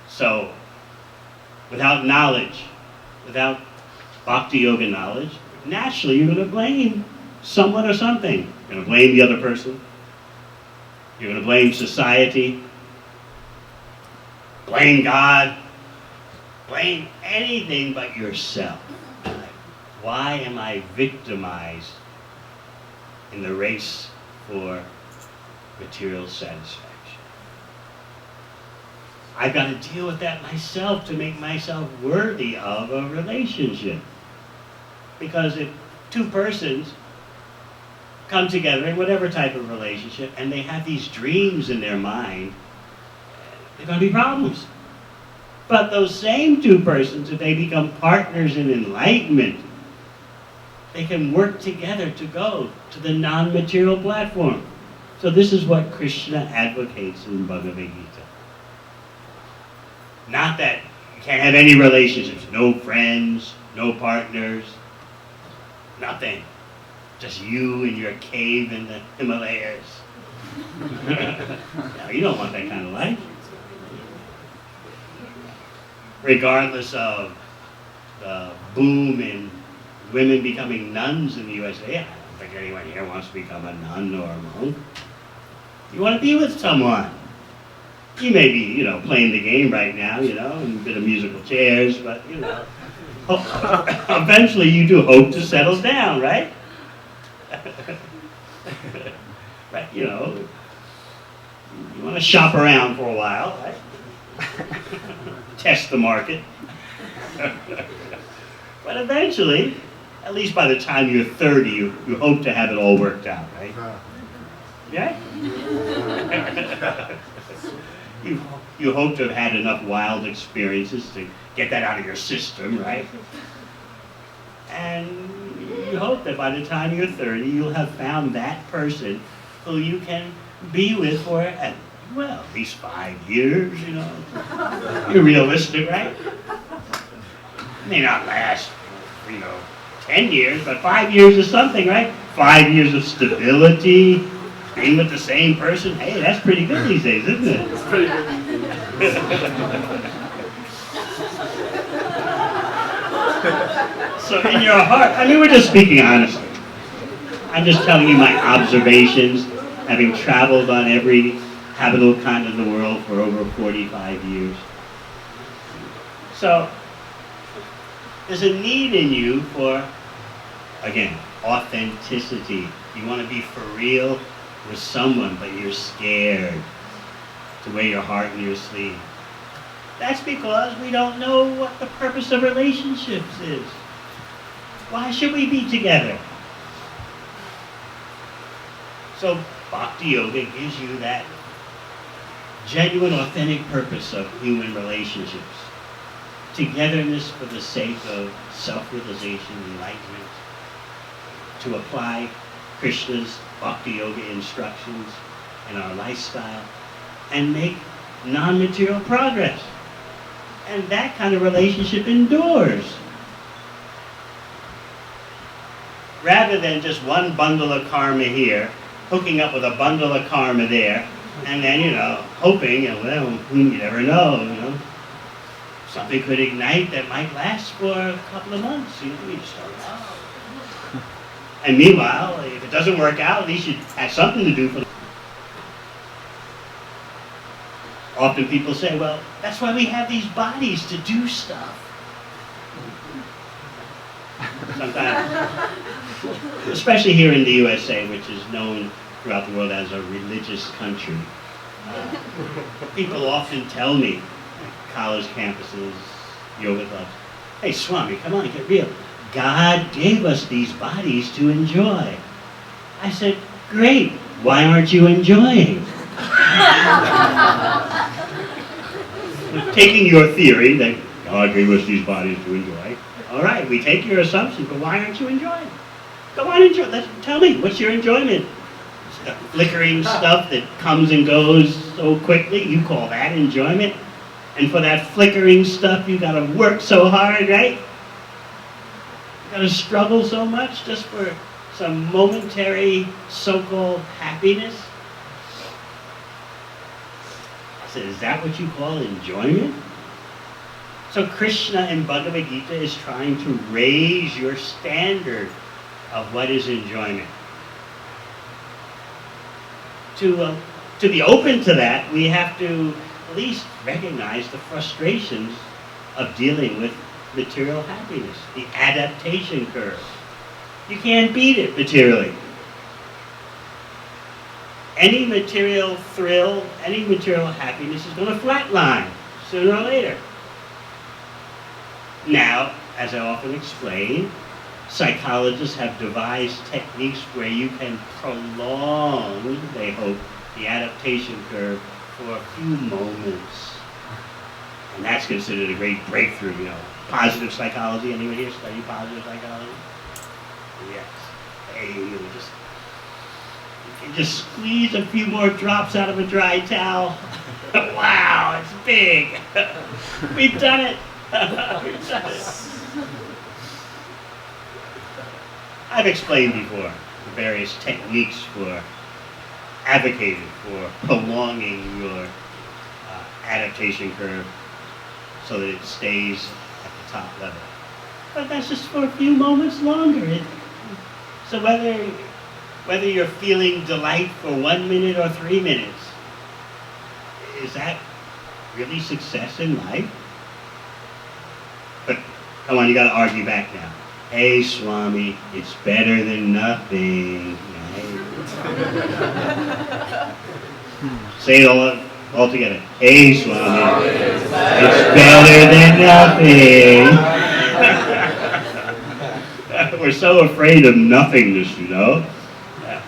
So, without knowledge, without Bhakti Yoga knowledge, naturally you're going to blame someone or something. You're going to blame the other person. You're going to blame society. Blame God. Blame anything but yourself. Why am I victimized in the race for material satisfaction? I've got to deal with that myself to make myself worthy of a relationship. Because if two persons come together in whatever type of relationship and they have these dreams in their mind, there are going to be problems. But those same two persons, if they become partners in enlightenment, they can work together to go to the non-material platform. So this is what Krishna advocates in Bhagavad Gita. Not that you can't have any relationships, no friends, no partners, nothing. Just you in your cave in the Himalayas. No, you don't want that kind of life. Regardless of the boom in women becoming nuns in the USA, I don't think anyone here wants to become a nun or a monk. You want to be with someone. You may be, playing the game right now, and a bit of musical chairs, but, eventually you do hope to settle down, right? Right, you want to shop around for a while, right? Test the market. But eventually, at least by the time you're 30, you hope to have it all worked out, right? Yeah? You hope to have had enough wild experiences to get that out of your system, right? And you hope that by the time you're 30, you'll have found that person who you can be with for, at least 5 years, You're realistic, right? It may not last, 10 years, but 5 years is something, right? 5 years of stability, being with the same person. Hey, that's pretty good these days, isn't it? It's pretty good. So in your heart, we're just speaking honestly. I'm just telling you my observations, having traveled on every habitable continent of the world for over 45 years. So there's a need in you for, again, authenticity. You want to be for real with someone, but you're scared to wear your heart in your sleeve. That's because we don't know what the purpose of relationships is. Why should we be together? So Bhakti Yoga gives you that genuine, authentic purpose of human relationships. Togetherness for the sake of self-realization, enlightenment. To apply Krishna's Bhakti Yoga instructions in our lifestyle and make non-material progress. And that kind of relationship endures. Rather than just one bundle of karma here, hooking up with a bundle of karma there, and then, hoping, you never know, something could ignite that might last for a couple of months. You just don't know. And meanwhile, if it doesn't work out, at least you have something to do for. Often people say, well, that's why we have these bodies to do stuff. Sometimes, especially here in the USA, which is known throughout the world as a religious country, people often tell me, college campuses, yoga clubs, hey, Swami, come on, get real. God gave us these bodies to enjoy. I said, great, why aren't you enjoying? Taking your theory that God gave us these bodies to enjoy, all right, we take your assumption, but why aren't you enjoying? Go on, enjoy. Tell me, what's your enjoyment? Flickering stuff that comes and goes so quickly, you call that enjoyment? And for that flickering stuff, you got to work so hard, right? You got to struggle so much just for some momentary so-called happiness? I said, is that what you call enjoyment? So Krishna in Bhagavad Gita is trying to raise your standard of what is enjoyment. To be open to that, we have to at least recognize the frustrations of dealing with material happiness, the adaptation curve. You can't beat it materially. Any material thrill, any material happiness is going to flatline sooner or later. Now, as I often explain, psychologists have devised techniques where you can prolong, they hope, the adaptation curve for a few moments. And that's considered a great breakthrough, you know. Positive psychology, anyone here study positive psychology? Yes. Hey, you can just squeeze a few more drops out of a dry towel. Wow, it's big. We've done it. We've done it. I've explained before the various techniques for advocating for prolonging your adaptation curve so that it stays at the top level. But that's just for a few moments longer. So whether you're feeling delight for 1 minute or 3 minutes, is that really success in life? But come on, you got to argue back now. Hey, Swami, it's better than nothing. Say it all together. Hey, Swami, it's better than nothing. We're so afraid of nothingness, you know?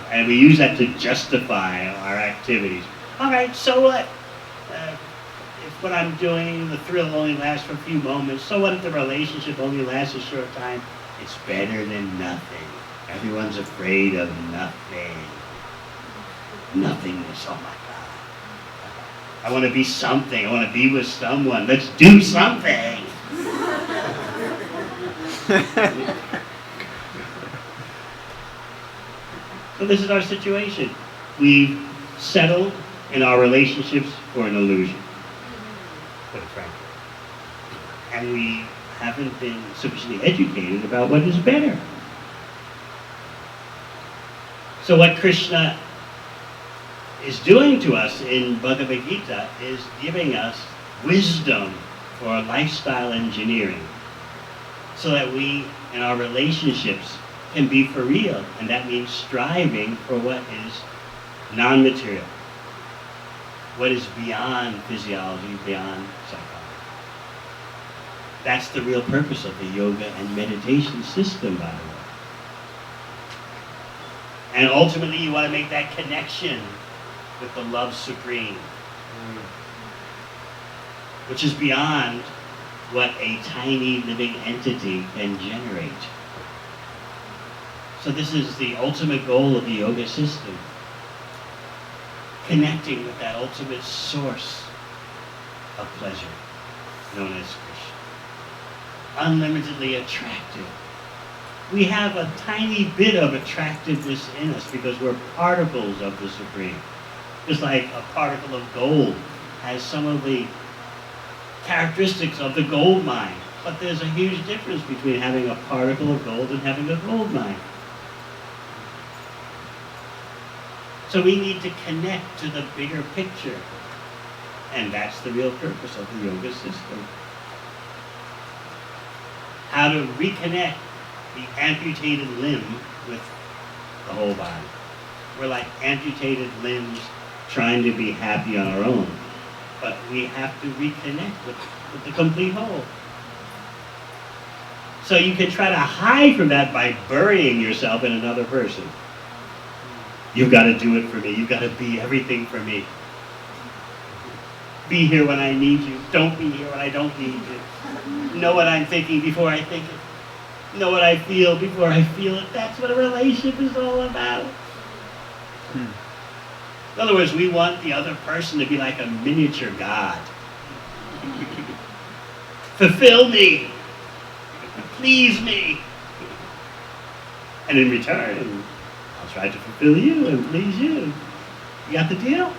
And we use that to justify our activities. All right, so what? If what I'm doing, the thrill only lasts for a few moments, so what if the relationship only lasts a short time? It's better than nothing. Everyone's afraid of nothing. Nothingness, oh my God. I want to be something. I want to be with someone. Let's do something. So this is our situation. We've settled in our relationships for an illusion, put it frankly. And we haven't been sufficiently educated about what is better. So what Krishna is doing to us in Bhagavad Gita is giving us wisdom for lifestyle engineering so that we, in our relationships, can be for real. And that means striving for what is non-material, what is beyond physiology, beyond psychology. That's the real purpose of the yoga and meditation system, by the way. And ultimately, you want to make that connection with the love supreme, which is beyond what a tiny living entity can generate. So this is the ultimate goal of the yoga system. Connecting with that ultimate source of pleasure, known as Krishna. Unlimitedly attractive. We have a tiny bit of attractiveness in us because we're particles of the Supreme. Just like a particle of gold has some of the characteristics of the gold mine. But there's a huge difference between having a particle of gold and having a gold mine. So we need to connect to the bigger picture. And that's the real purpose of the yoga system. How to reconnect the amputated limb with the whole body. We're like amputated limbs trying to be happy on our own. But we have to reconnect with the complete whole. So you can try to hide from that by burying yourself in another person. You've got to do it for me. You've got to be everything for me. Be here when I need you. Don't be here when I don't need you. Know what I'm thinking before I think it. Know what I feel before I feel it. That's what a relationship is all about. In other words, we want the other person to be like a miniature God. Fulfill me. Please me. And in return, I'll try to fulfill you and please you. You got the deal?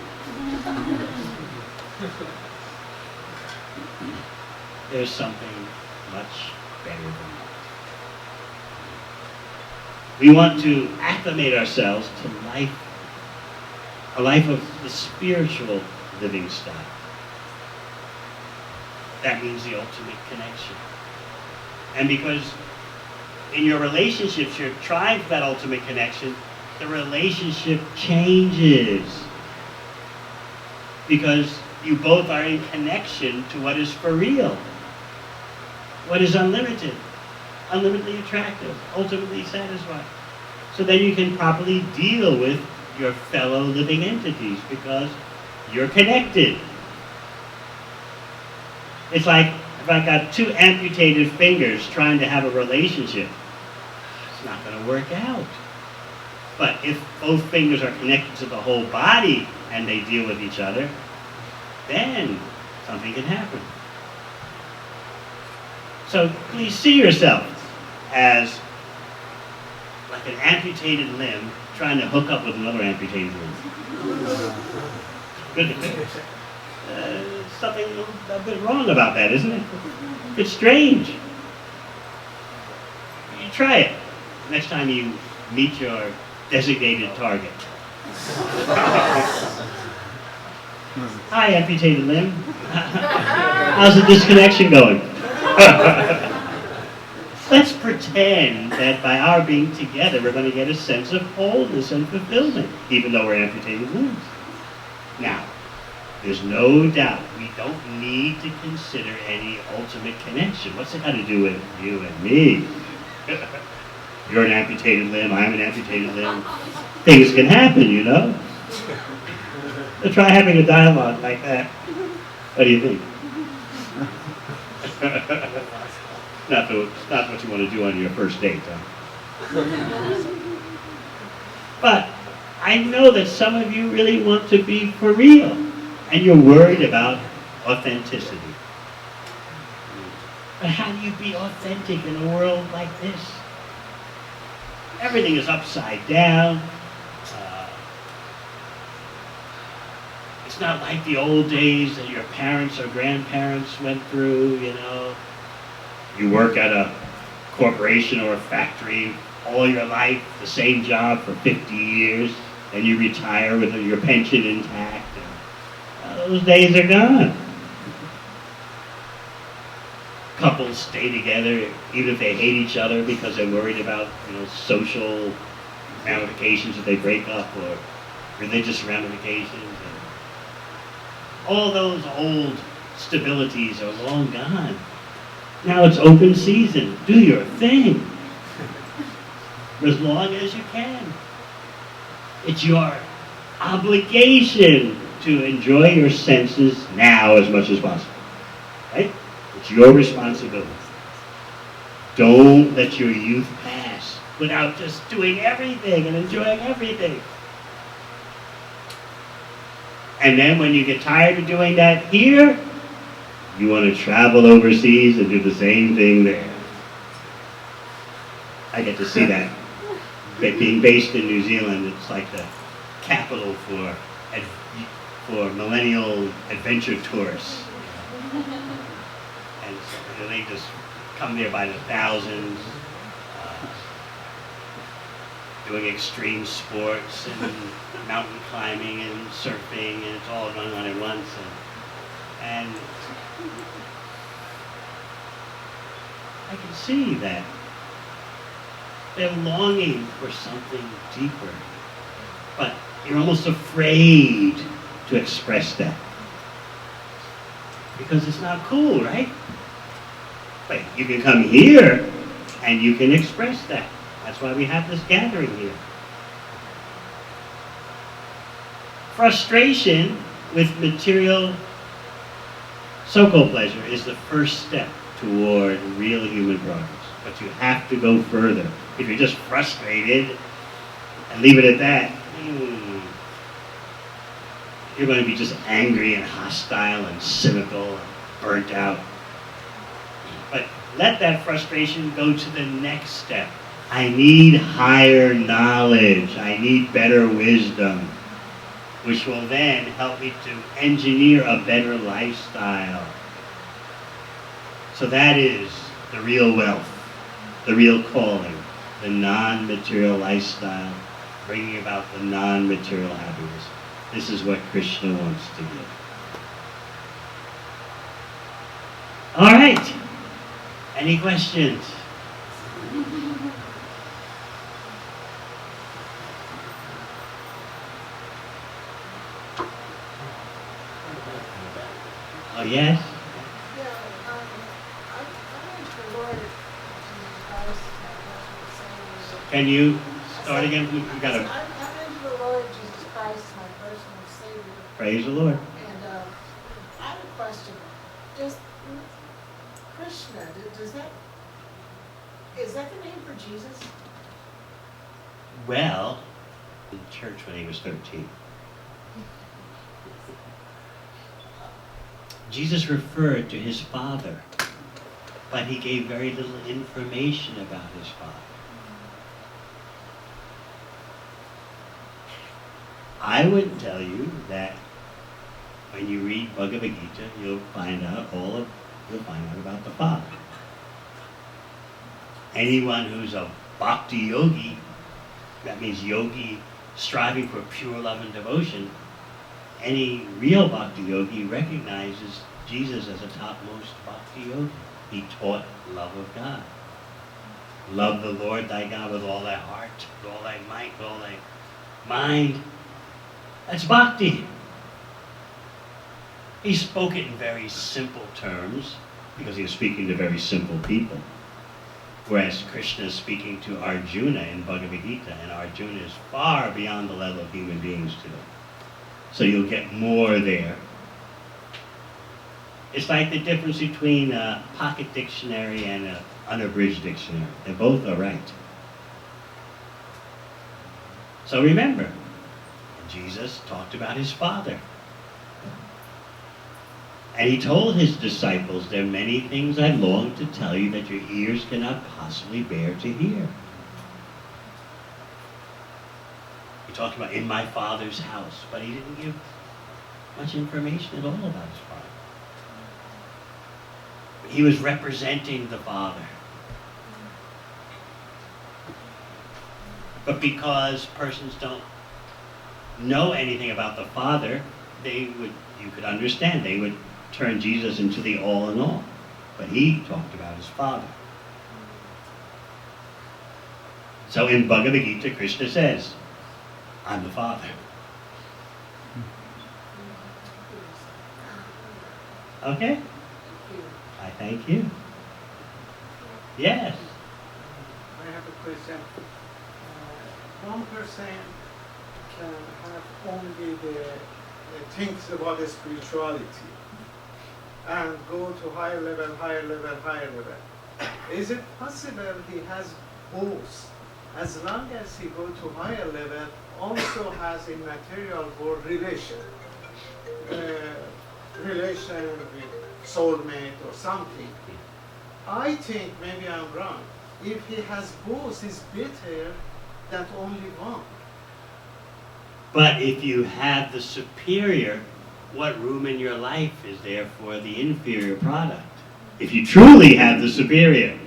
There's something much better than that. We want to acclimate ourselves to life, a life of the spiritual living style. That means the ultimate connection. And because in your relationships, you're trying for that ultimate connection, the relationship changes. Because you both are in connection to what is for real, what is unlimited, unlimitedly attractive, ultimately satisfying. So then you can properly deal with your fellow living entities because you're connected. It's like if I got two amputated fingers trying to have a relationship, it's not going to work out. But if both fingers are connected to the whole body and they deal with each other, then something can happen. So please see yourself as like an amputated limb trying to hook up with another amputated limb. Good. Something a bit wrong about that, isn't it? It's strange. You try it next time you meet your designated target. Hi, amputated limb. How's the disconnection going? Let's pretend that by our being together, we're going to get a sense of wholeness and fulfillment, even though we're amputated limbs. Now, there's no doubt we don't need to consider any ultimate connection. What's it got to do with you and me? You're an amputated limb, I'm an amputated limb. Things can happen, you know? So try having a dialogue like that. What do you think? Not what you want to do on your first date, huh? But I know that some of you really want to be for real, and you're worried about authenticity. But how do you be authentic in a world like this? Everything is upside down. It's not like the old days that your parents or grandparents went through, you know. You work at a corporation or a factory all your life, the same job for 50 years, and you retire with your pension intact. And, those days are gone. Couples stay together even if they hate each other because they're worried about, social ramifications if they break up or religious ramifications. And all those old stabilities are long gone. Now it's open season. Do your thing. For as long as you can. It's your obligation to enjoy your senses now as much as possible. Right? It's your responsibility. Don't let your youth pass without just doing everything and enjoying everything. And then when you get tired of doing that here, you want to travel overseas and do the same thing there. I get to see that. Being based in New Zealand, it's like the capital for millennial adventure tourists. And so they just come there by the thousands, doing extreme sports and mountain climbing and surfing, and it's all going on at once. And I can see that they're longing for something deeper, but you're almost afraid to express that because it's not cool, right? But you can come here and you can express that. That's why we have this gathering here. Frustration with material so-called pleasure is the first step toward real human progress. But you have to go further. If you're just frustrated and leave it at that, you're going to be just angry and hostile and cynical and burnt out. But let that frustration go to the next step. I need higher knowledge. I need better wisdom, which will then help me to engineer a better lifestyle. So that is the real wealth, the real calling, the non-material lifestyle, bringing about the non-material happiness. This is what Krishna wants to give. All right. Any questions? Oh, yes? Yeah, I went to the Lord Jesus Christ, my personal Savior. Can you start again? We've got to I'm into the Lord Jesus Christ, my personal Savior. praise the Lord. And I have a question. Does Krishna, is that the name for Jesus? Well, in church when he was 13. Jesus referred to his Father, but he gave very little information about his Father. I would tell you that when you read Bhagavad Gita, you'll find out about the Father. Anyone who's a bhakti yogi, that means yogi striving for pure love and devotion, any real bhakti yogi recognizes Jesus as a topmost bhakti yogi. He taught love of God. Love the Lord thy God with all thy heart, with all thy might, with all thy mind. That's bhakti. He spoke it in very simple terms because he was speaking to very simple people. Whereas Krishna is speaking to Arjuna in Bhagavad Gita, and Arjuna is far beyond the level of human beings today. So you'll get more there. It's like the difference between a pocket dictionary and an unabridged dictionary. They both are right. So remember, Jesus talked about his Father. And he told his disciples, there are many things I long to tell you that your ears cannot possibly bear to hear. He talked about in my Father's house, but he didn't give much information at all about his Father. He was representing the Father. But because persons don't know anything about the Father, you could understand, they would turn Jesus into the all in all. But he talked about his Father. So in Bhagavad Gita, Krishna says, I'm the Father. Okay? I thank you. Yes. I have a question. One person can have only the things about the spirituality and go to higher level, higher level, higher level. Is it possible he has both? As long as he go to higher level, also has in material world relation with soulmate or something. I think, maybe I'm wrong, if he has both, it's better than only one. But if you have the superior, what room in your life is there for the inferior product? If you truly have the superior.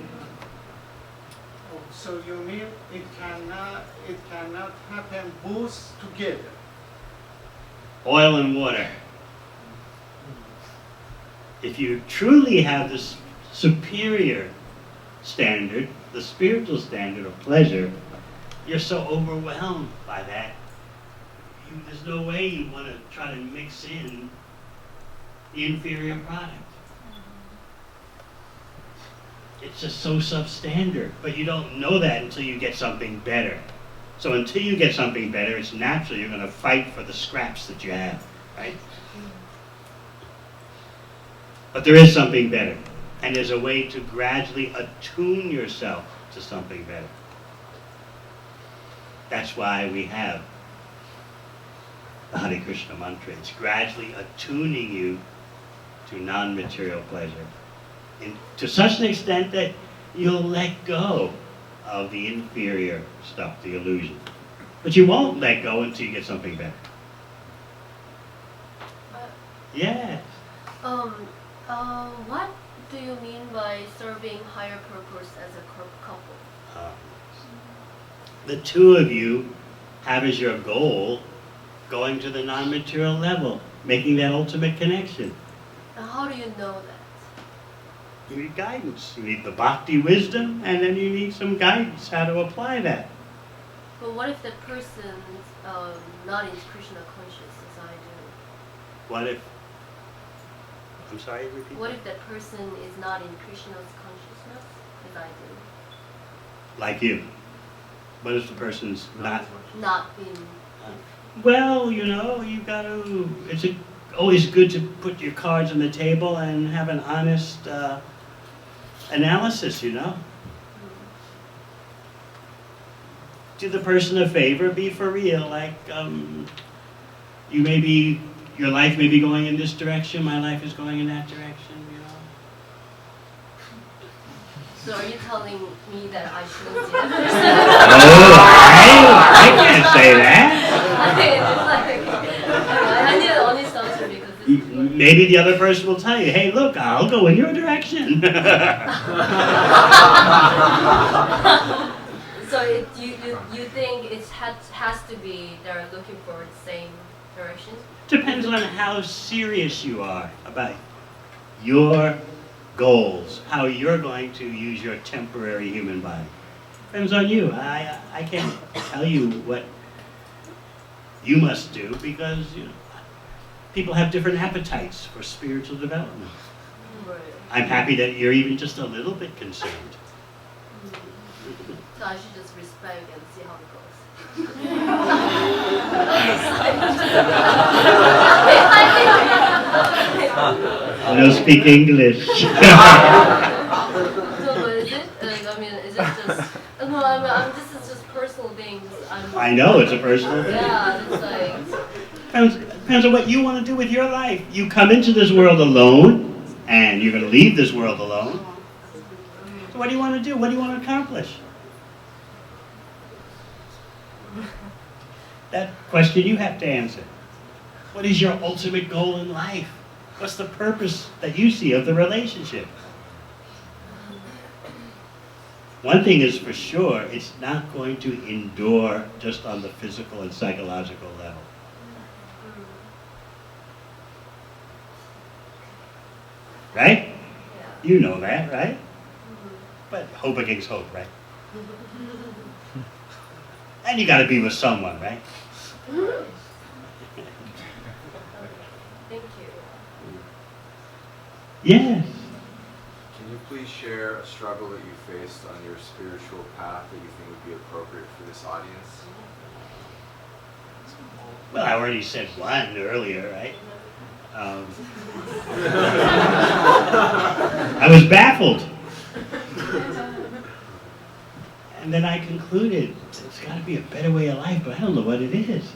Oh, so you mean it cannot happen both together? Oil and water. If you truly have the superior standard, the spiritual standard of pleasure, you're so overwhelmed by that. There's no way you want to try to mix in the inferior product. It's just so substandard, but you don't know that until you get something better. So until you get something better, it's natural you're going to fight for the scraps that you have, right? But there is something better, and there's a way to gradually attune yourself to something better. That's why we have the Hare Krishna mantra. It's gradually attuning you to non-material pleasure, and to such an extent that you'll let go of the inferior stuff, the illusion. But you won't let go until you get something better. Yes. What do you mean by serving higher purpose as a couple? the two of you have as your goal going to the non-material level, making that ultimate connection. And how do you know that? You need guidance. You need the bhakti wisdom, and then you need some guidance how to apply that. But what if that person's not in Krishna conscious as I do? What if, I'm sorry, repeat What that? if that person is not in Krishna's consciousness as I do? Like you. What if the person's not? Not in. Well, you know, you got to, always good to put your cards on the table and have an honest analysis, you know? Do the person a favor, be for real, like, your life may be going in this direction, my life is going in that direction, you know? So are you telling me that I shouldn't see that Oh, I can't say that. I need an honest answer because this is what Maybe the other person will tell you, hey, look, I'll go in your direction. So you think it has to be they're looking for the same direction? Depends on how serious you are about your goals, how you're going to use your temporary human body. Depends on you. I can't tell you what you must do because people have different appetites for spiritual development. Right. I'm happy that you're even just a little bit concerned. So I should just respect and see how it goes. I don't speak English. So what is it? I mean, is it just? No, this is just personal things. I know it's a personal thing. Yeah, it's like. Depends on what you want to do with your life. You come into this world alone, and you're going to leave this world alone. So what do you want to do? What do you want to accomplish? That question you have to answer. What is your ultimate goal in life? What's the purpose that you see of the relationship? One thing is for sure, it's not going to endure just on the physical and psychological level. Right? Yeah. You know that, right? But hope against hope, right? And you got to be with someone, right? Thank you. Yes. Can you please share a struggle that you faced on your spiritual path that you think would be appropriate for this audience? Well, I already said one earlier, right? I was baffled. And then I concluded, it's got to be a better way of life, but I don't know what it is.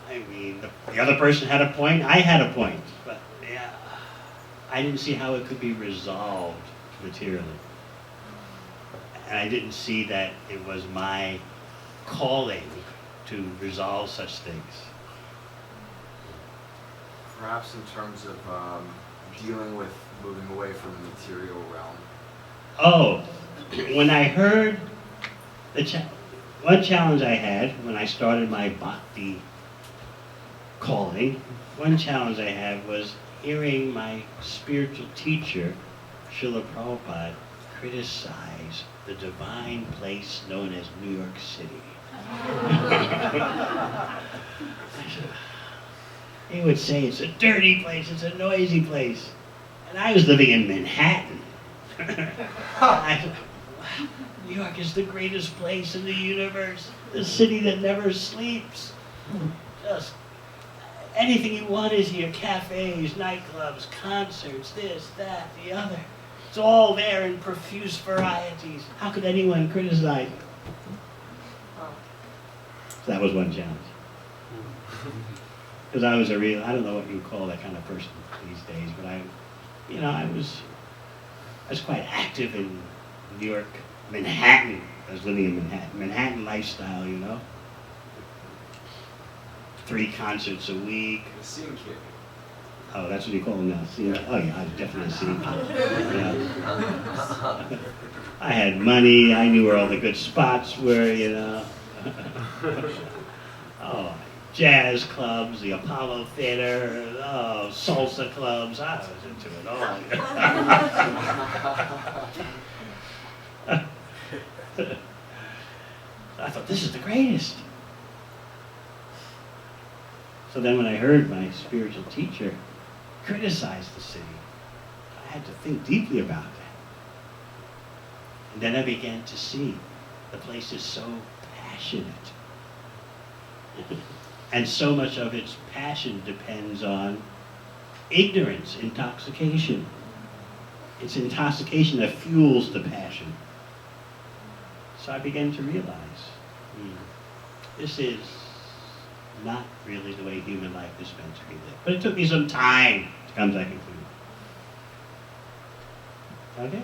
I mean, the other person had a point, I had a point, but yeah, I didn't see how it could be resolved materially. And I didn't see that it was my calling to resolve such things. Perhaps in terms of dealing with moving away from the material realm. Oh, when I heard one challenge I had when I started my bhakti calling, one challenge I had was hearing my spiritual teacher, Srila Prabhupada, criticize the divine place known as New York City. He would say it's a dirty place, it's a noisy place. And I was living in Manhattan. I thought, wow, New York is the greatest place in the universe, the city that never sleeps. Just anything you want is here, cafes, nightclubs, concerts, this, that, the other. It's all there in profuse varieties. How could anyone criticize it? So that was one challenge. Because I was I don't know what you call that kind of person these days, but I was quite active in New York, Manhattan. I was living in Manhattan lifestyle, 3 concerts a week. The scene kid. Oh, that's what you call them now. See? Oh yeah, I definitely see. Yeah. I had money. I knew where all the good spots were. You know. Oh, jazz clubs, the Apollo Theater, oh, salsa clubs. I was into it all. I thought, this is the greatest. So then when I heard my spiritual teacher criticize the city, I had to think deeply about that. And then I began to see the place is so passionate. And so much of its passion depends on ignorance, intoxication. It's intoxication that fuels the passion. So I began to realize, this is not really the way human life is meant to be lived. But it took me some time to come to that conclusion. Okay?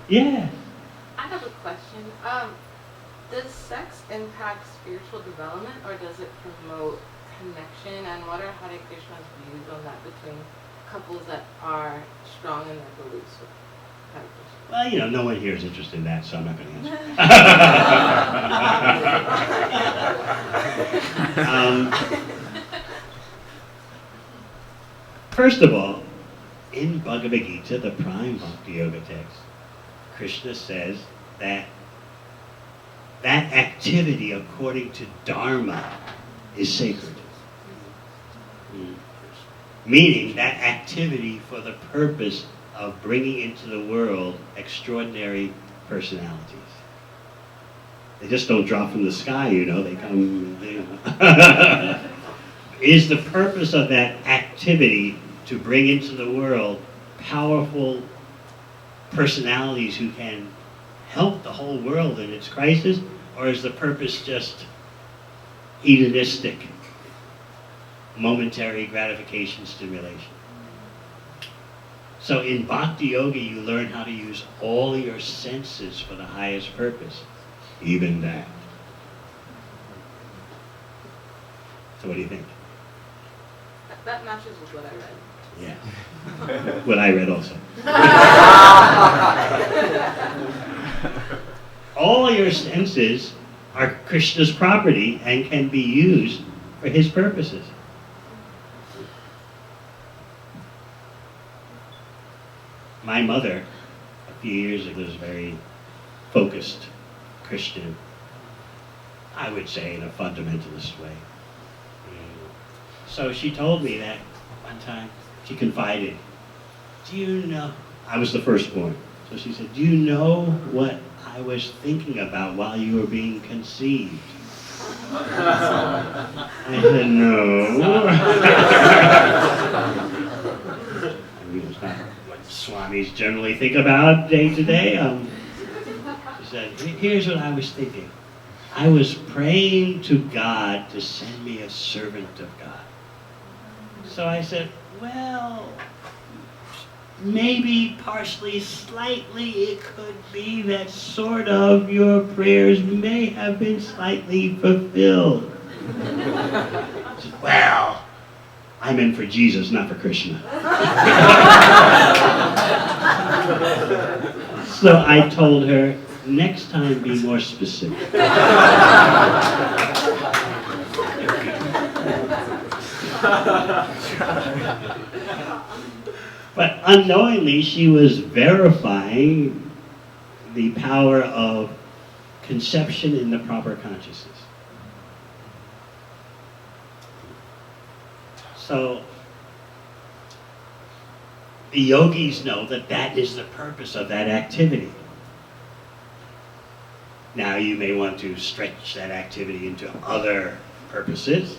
Yeah. I have a question. Does sex impact spiritual development, or does it promote connection? And what are Hare Krishna's views on that between couples that are strong in their beliefs with Hare Krishna? Well, you know, no one here is interested in that, so I'm not going to answer. First of all, in Bhagavad Gita, the prime Bhakti Yoga text, Krishna says that activity according to Dharma is sacred. Meaning that activity for the purpose of bringing into the world extraordinary personalities. They just don't drop from the sky, you know, they come, Is the purpose of that activity to bring into the world powerful personalities who can help the whole world in its crisis, or is the purpose just hedonistic, momentary gratification stimulation? So in Bhakti Yoga, you learn how to use all your senses for the highest purpose, even that. So what do you think? That matches with what I read. Yeah. What I read also. All your senses are Krishna's property and can be used for his purposes. My mother, a few years ago, was a very focused Christian, I would say in a fundamentalist way. So she told me that one time, she confided, do you know, I was the firstborn, so she said, do you know what I was thinking about while you were being conceived? I said, no. I mean, it's not what Swamis generally think about day to day. She said, here's what I was thinking. I was praying to God to send me a servant of God. So I said, well, maybe partially, slightly, it could be that sort of your prayers may have been slightly fulfilled. Well, I meant for Jesus, not for Krishna. So I told her, next time be more specific. But unknowingly, she was verifying the power of conception in the proper consciousness. So, the yogis know that that is the purpose of that activity. Now, you may want to stretch that activity into other purposes.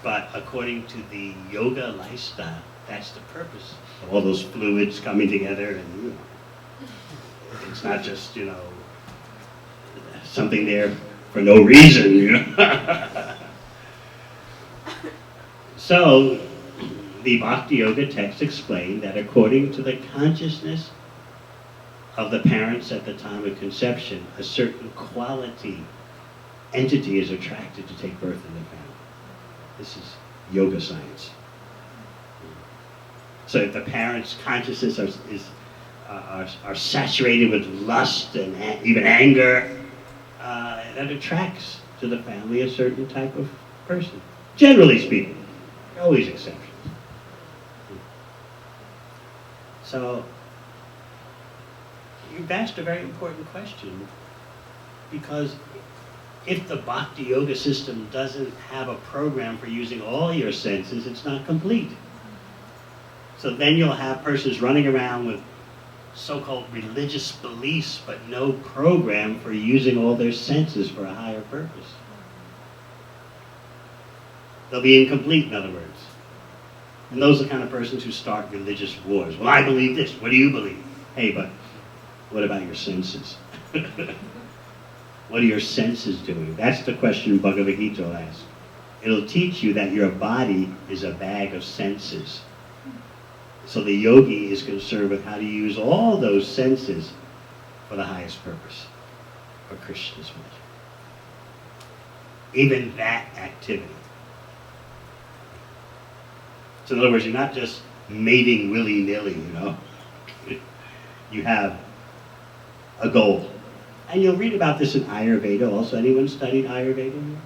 But according to the yoga lifestyle, that's the purpose of all those fluids coming together, and it's not just, something there for no reason, So, the Bhakti Yoga text explained that according to the consciousness of the parents at the time of conception, a certain quality, entity is attracted to take birth in the family. This is yoga science. So if the parents' consciousness are saturated with lust and even anger, that attracts to the family a certain type of person. Generally speaking, always exceptions. So you've asked a very important question, because if the Bhakti Yoga system doesn't have a program for using all your senses, it's not complete. So then you'll have persons running around with so-called religious beliefs, but no program for using all their senses for a higher purpose. They'll be incomplete, in other words. And those are the kind of persons who start religious wars. Well, I believe this. What do you believe? Hey, but what about your senses? What are your senses doing? That's the question Bhagavad Gita will ask. It'll teach you that your body is a bag of senses. So the yogi is concerned with how to use all those senses for the highest purpose, for Krishna's pleasure. Even that activity. So in other words, you're not just mating willy-nilly, you know. You have a goal. And you'll read about this in Ayurveda also. Anyone studied Ayurveda?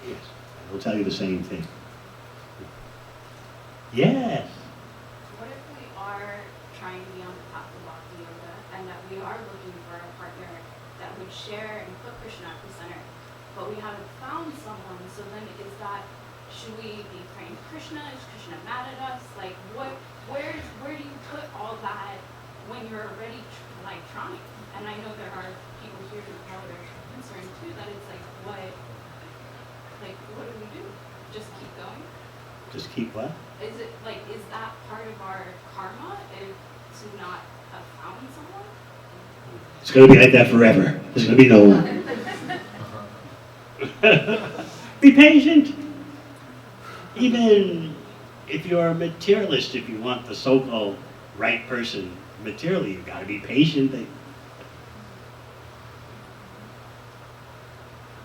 Yes. They'll tell you the same thing. Yes. What if we are trying to be on the path of Bhakti Yoga and that we are looking for a partner that would share and put Krishna at the center, but we haven't found someone, so then should we be praying to Krishna? Is Krishna mad at us? Like, where do you put all that when you're already trying? And I know there are people here who probably are concerned too, that it's what do we do? Just keep going? Just keep what? Is that part of our karma to not have found someone? It's going to be like that forever. There's going to be no one. Be patient. Even if you're a materialist, if you want the so-called right person materially, you've got to be patient.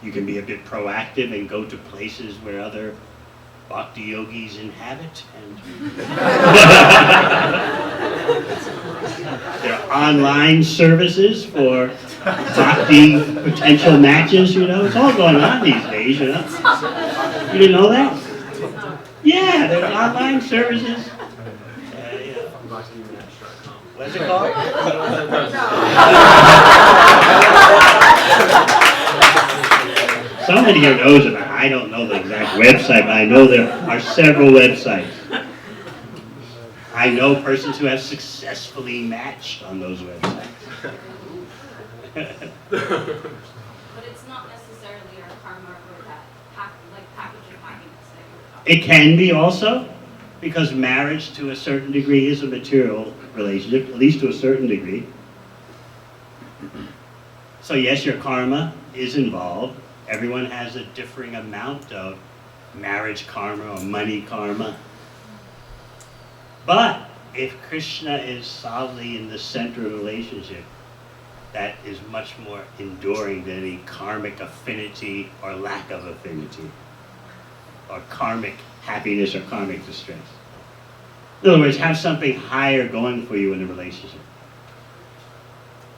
You can be a bit proactive and go to places where other Bhakti yogis inhabit. And there are online services for Bhakti potential matches, you know. It's all going on these days, you know. You didn't know that? Yeah, there are online services. What's it called? Somebody here knows about it. I don't know the exact website, but I know there are several websites. I know persons who have successfully matched on those websites. But it's not necessarily our karma or that package of happiness that you're talking about. It can be also, because marriage to a certain degree is a material relationship, at least to a certain degree. So yes, your karma is involved. Everyone has a differing amount of marriage karma or money karma. But if Krishna is solidly in the center of the relationship, that is much more enduring than any karmic affinity or lack of affinity, or karmic happiness or karmic distress. In other words, have something higher going for you in the relationship.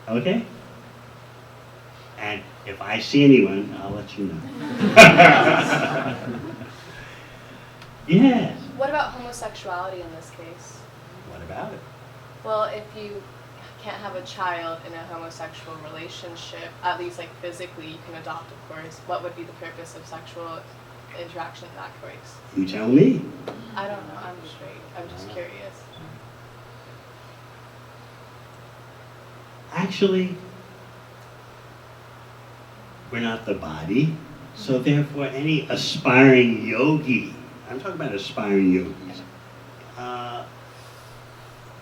Okay? And if I see anyone, I'll let you know. Yes. What about homosexuality in this case? What about it? Well, if you can't have a child in a homosexual relationship, at least physically, you can adopt, of course. What would be the purpose of sexual interaction in that case? You tell me. I don't know. I'm just curious. Actually, we're not the body, so therefore any aspiring yogi, I'm talking about aspiring yogis,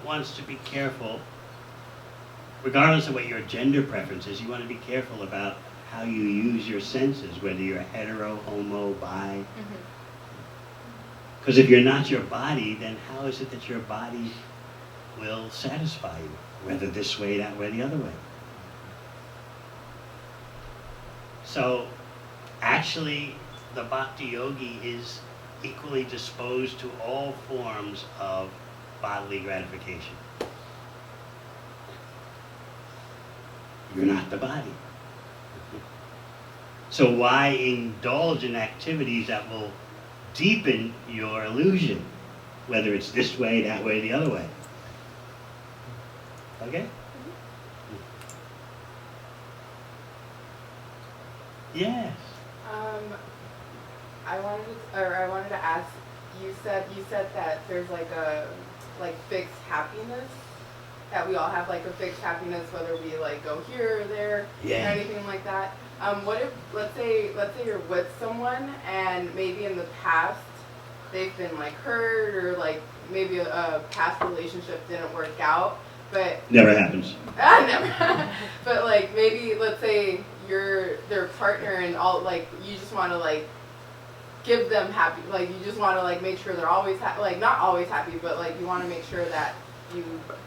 wants to be careful, regardless of what your gender preference is, you want to be careful about how you use your senses, whether you're hetero, homo, bi. Because if you're not your body, then how is it that your body will satisfy you, whether this way, that way, the other way? So, actually, the bhakti yogi is equally disposed to all forms of bodily gratification. You're not the body. So why indulge in activities that will deepen your illusion, whether it's this way, that way, the other way? Okay? Yes. I wanted to ask. You said that there's like a fixed happiness, that we all have like a fixed happiness, whether we like go here or there or anything like that. What if let's say you're with someone and maybe in the past they've been like hurt, or like maybe a past relationship didn't work out, but Never happens. never. But like maybe let's say you're their partner and all, like you just want to like give them happy, like you just want to like make sure they're always like not always happy, but like you want to make sure that you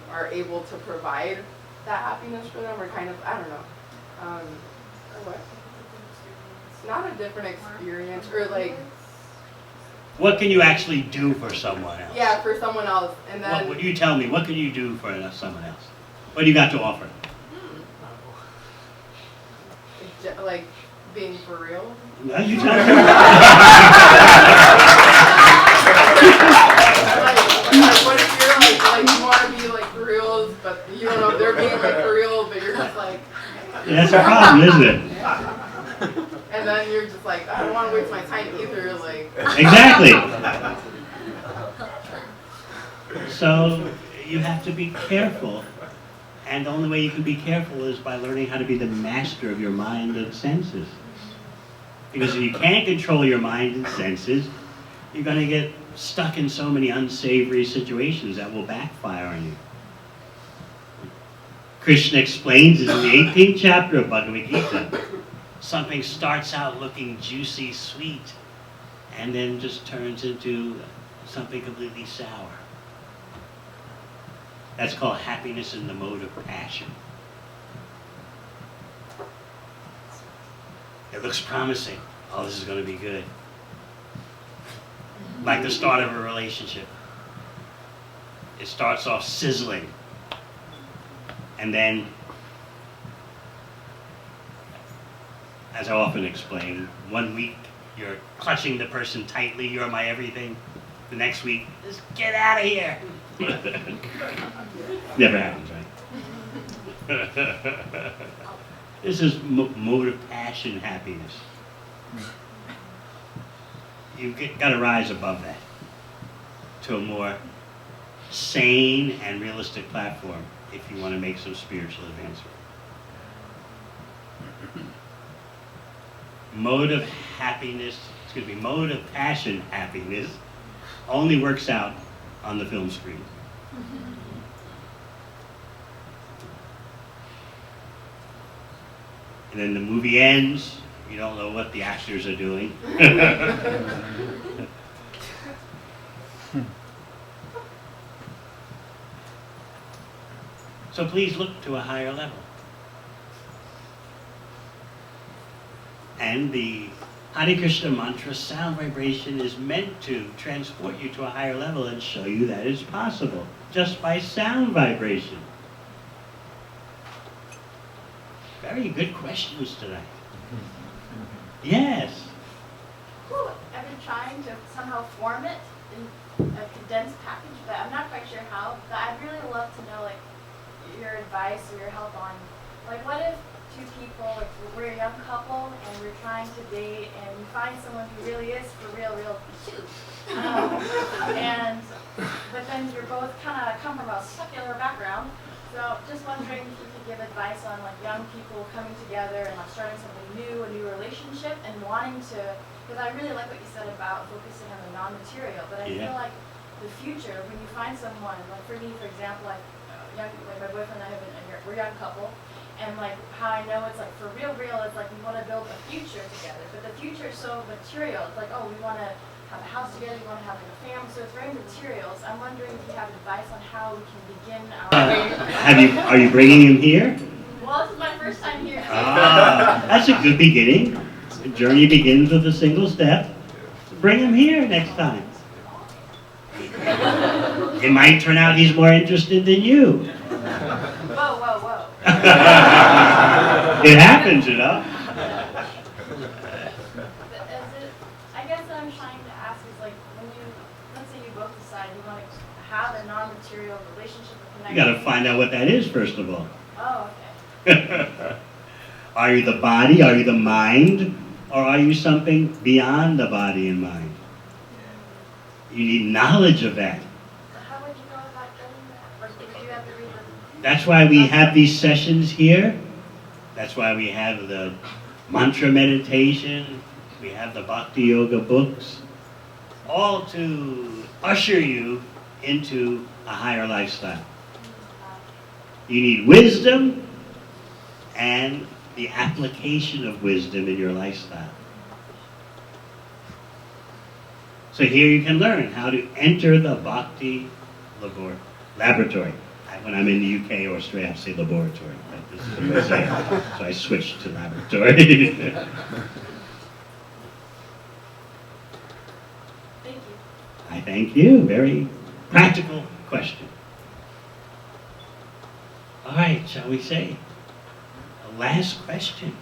are able to provide that happiness for them, or kind of, I don't know, or what? It's not a different experience, or like. What can you actually do for someone else? Yeah, for someone else, and then. What you tell me? What can you do for someone else? What do you got to offer? Like being for real. No, you tell me. Like what if you're like you want to be like for reals, but you don't know if they're being like for real, but you're just like. Yeah, that's a problem, isn't it? And then you're just like, I don't want to waste my time either, like. Exactly. So you have to be careful, and the only way you can be careful is by learning how to be the master of your mind and senses. Because if you can't control your mind and senses, you're going to get stuck in so many unsavory situations that will backfire on you. Krishna explains this in the 18th chapter of Bhagavad Gita. Something starts out looking juicy, sweet, and then just turns into something completely sour. That's called happiness in the mode of passion. It looks promising. Oh, this is going to be good. Like the start of a relationship. It starts off sizzling. And then, as I often explain, 1 week you're clutching the person tightly, you're my everything. The next week, just get out of here. Never happens, right? This is mode of passion happiness. You've got to rise above that to a more sane and realistic platform if you want to make some spiritual advancement. Mode of passion happiness only works out on the film screen. And then the movie ends, you don't know what the actors are doing. So please look to a higher level. And the Hare Krishna mantra sound vibration is meant to transport you to a higher level and show you that it's possible just by sound vibration. Very good questions tonight. Yes. Cool. I've been trying to somehow form it in a condensed package, but I'm not quite sure how. But I'd really love to know, like, your advice or your help on, like, what if two people, like, we're a young couple and we're trying to date, and you find someone who really is for real cute, but then you're both kind of come from a secular background. So just wondering if you could give advice on like young people coming together and like starting something new, a new relationship, and wanting to, because I really like what you said about focusing on the non-material, but I feel like the future, when you find someone, like for me, for example, like my boyfriend and I we're a young couple, and like how I know it's like for real, it's like we want to build a future together, but the future is so material. It's like, oh, we want to have a house together, we want to have like a family, so it's very materials. I'm wondering if you have advice on how we can begin our Are you bringing him here? Well, this is my first time here. That's a good beginning. The journey begins with a single step. Bring him here next time. It might turn out he's more interested than you. Whoa, whoa, whoa. It happens, you know. But I guess what I'm trying to ask is like, when you, let's say you both decide you want to have a non-material relationship or You connection. got to find out what that is first of all. Oh, okay. Are you the body? Are you the mind? Or are you something beyond the body and mind? You need knowledge of that. So how would you go about getting that? Like, if you have to read the... That's why we have these sessions here. That's why we have the mantra meditation. We have the bhakti yoga books. All to usher you into a higher lifestyle. You need wisdom and the application of wisdom in your lifestyle. So here you can learn how to enter the bhakti laboratory. When I'm in the UK or Australia, I say laboratory. But this is USA, so I switched to laboratory. Thank you. I thank you. Very practical question. All right, shall we say? The last question.